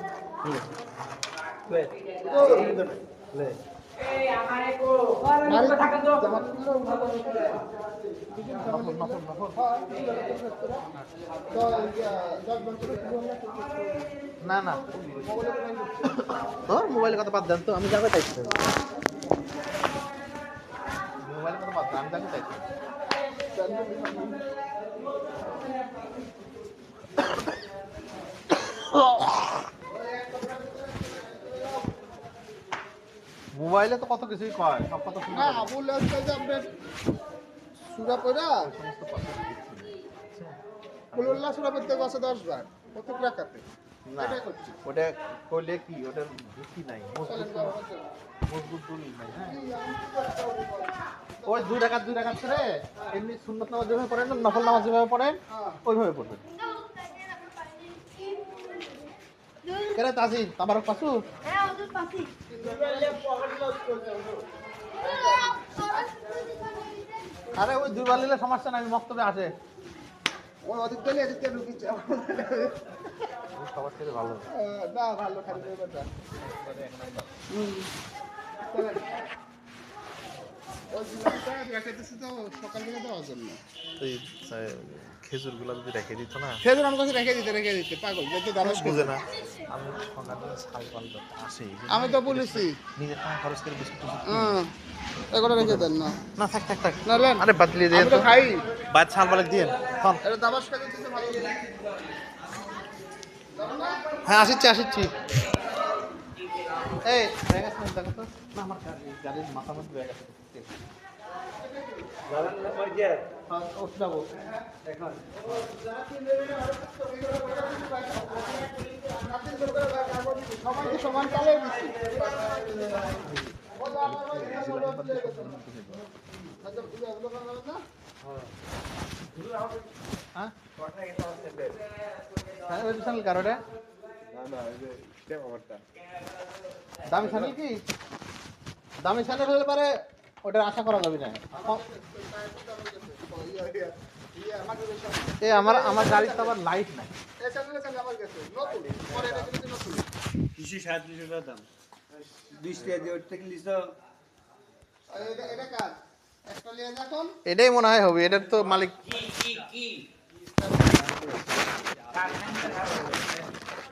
না না তোর মোবাইলের কথা বাদ দেন তো আমি জানতে চাইছি মোবাইলের কথা বাদ দেন আমি জানতে চাইছি মোবাইলে তো কত কিছুই কয় সব কথা শুনে না আবুল আছে যে আপনার সূরা পড়া সমস্ত কথা কুল্লাহ সূরা পড়তে গেছে 10 বার প্রত্যেক রাকাতে না এটাই করছি ওটা কইলে কি ওটা ভিত্তি নাই চলেন মজবুত দলিল নাই হ্যাঁ ওই দুই রাকাত করে এমনি সুন্নাত নামাজ যেভাবে পড়েন না নফল নামাজ যেভাবে পড়েন ওইভাবে পড়বেন কেরে তাজি তাবারক পাসু হ্যাঁ ওদের পাশে আরে ওই দুইবার নিলে সমস্যা নাই মক্তবে আসে ওই অধিক দিলে এদিকে ঢুকিছে সবার থেকে ভালো না ভালো খালি ব্যাপারটা চলেন ওই জিনিসটা রেখেতেছি তো সকাল থেকে দেওয়ার জন্য তুই খেজুর গুলা যদি রেখে দিত না খেজুর আমার কাছে রেখে দিতে পাগল দেখতে দারস বুঝে না আমি সকালে ছাল পাল আসে আমি তো বলেছি নিজের টাকা খরচ করে বিস্কুট এগুলো রেখে দেন না না থাক থাক থাক না নেন। আরে বাতলি দিয়ে আমি তো তো খাই বাদ ছাল পালে দিয়ে ফোন এটা দাবাস খেতে দিতে ভালো হ্যাঁ আসিচ্ছি এই ব্যাগ আছে দেখো তো না আমার গাড়ির মাথা মধ্যে ব্যাগ আছে উঠে যাবো সবাইকে সমান কালে দিচ্ছি হ্যাঁ ওই চ্যানেল কারোটা দামি চ্যানেল কি দামি চ্যানেল হলে পারে ওটার আশা করা যাবে না এই আমার গাড়ির তো আবার লাইট নাই এই চ্যানেলে আমার কাছে নতুন পরে এটা কিন্তু নতুন কিছু 37 টাকা দাম 200 দিয়ে ওর থেকে লিস এটা কার একটা লিয়ে যা কোন এটাই মনে হয় হবে, এটার তো মালিক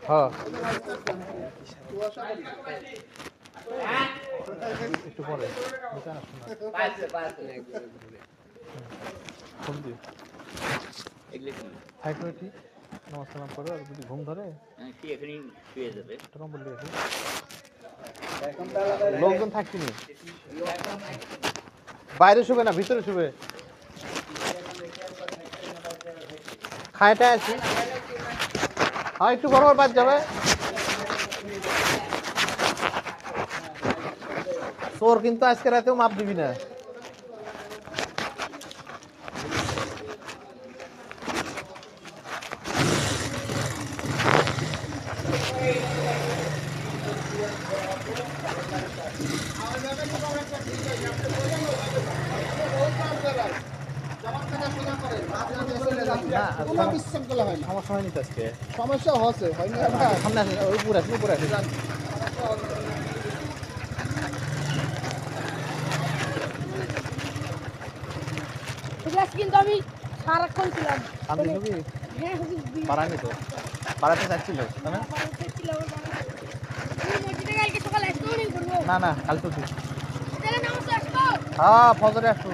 হ্যাঁ একটু পরে ফোন দিও হাইকোর্টে নমস্কার করো, আর যদি ঘুম ধরে এখানেই শুয়ে যাবে। তখন বললি লোকজন থাকছি নি, বাইরে শুবে না ভিতরে শুবে, খাইটা আছি। হ্যাঁ একটু বড় বাদ যাবে, তোর কিন্তু আজকে রাতেও মাপ দিবি না। কোনো বিশৃঙ্খলা হয় না, সমস্যা হয়নি তো আজকে, সমস্যা হচ্ছে হয়নি সামনে আসে, ওই উপরে আসে উপরে আসে। ক্লাস কিন্তু আমি সারাক্ষণ ছিলাম। আমি ছবি হ্যাঁ হুজুর বাড়ানি তো, বাড়াতে চাচ্ছিল তাই না? মসজিদে কালকে সকালে আসতে করবো। না না কাল তো তুই তাহলে নামাজ আসবো। হ্যাঁ ফজরে আসো।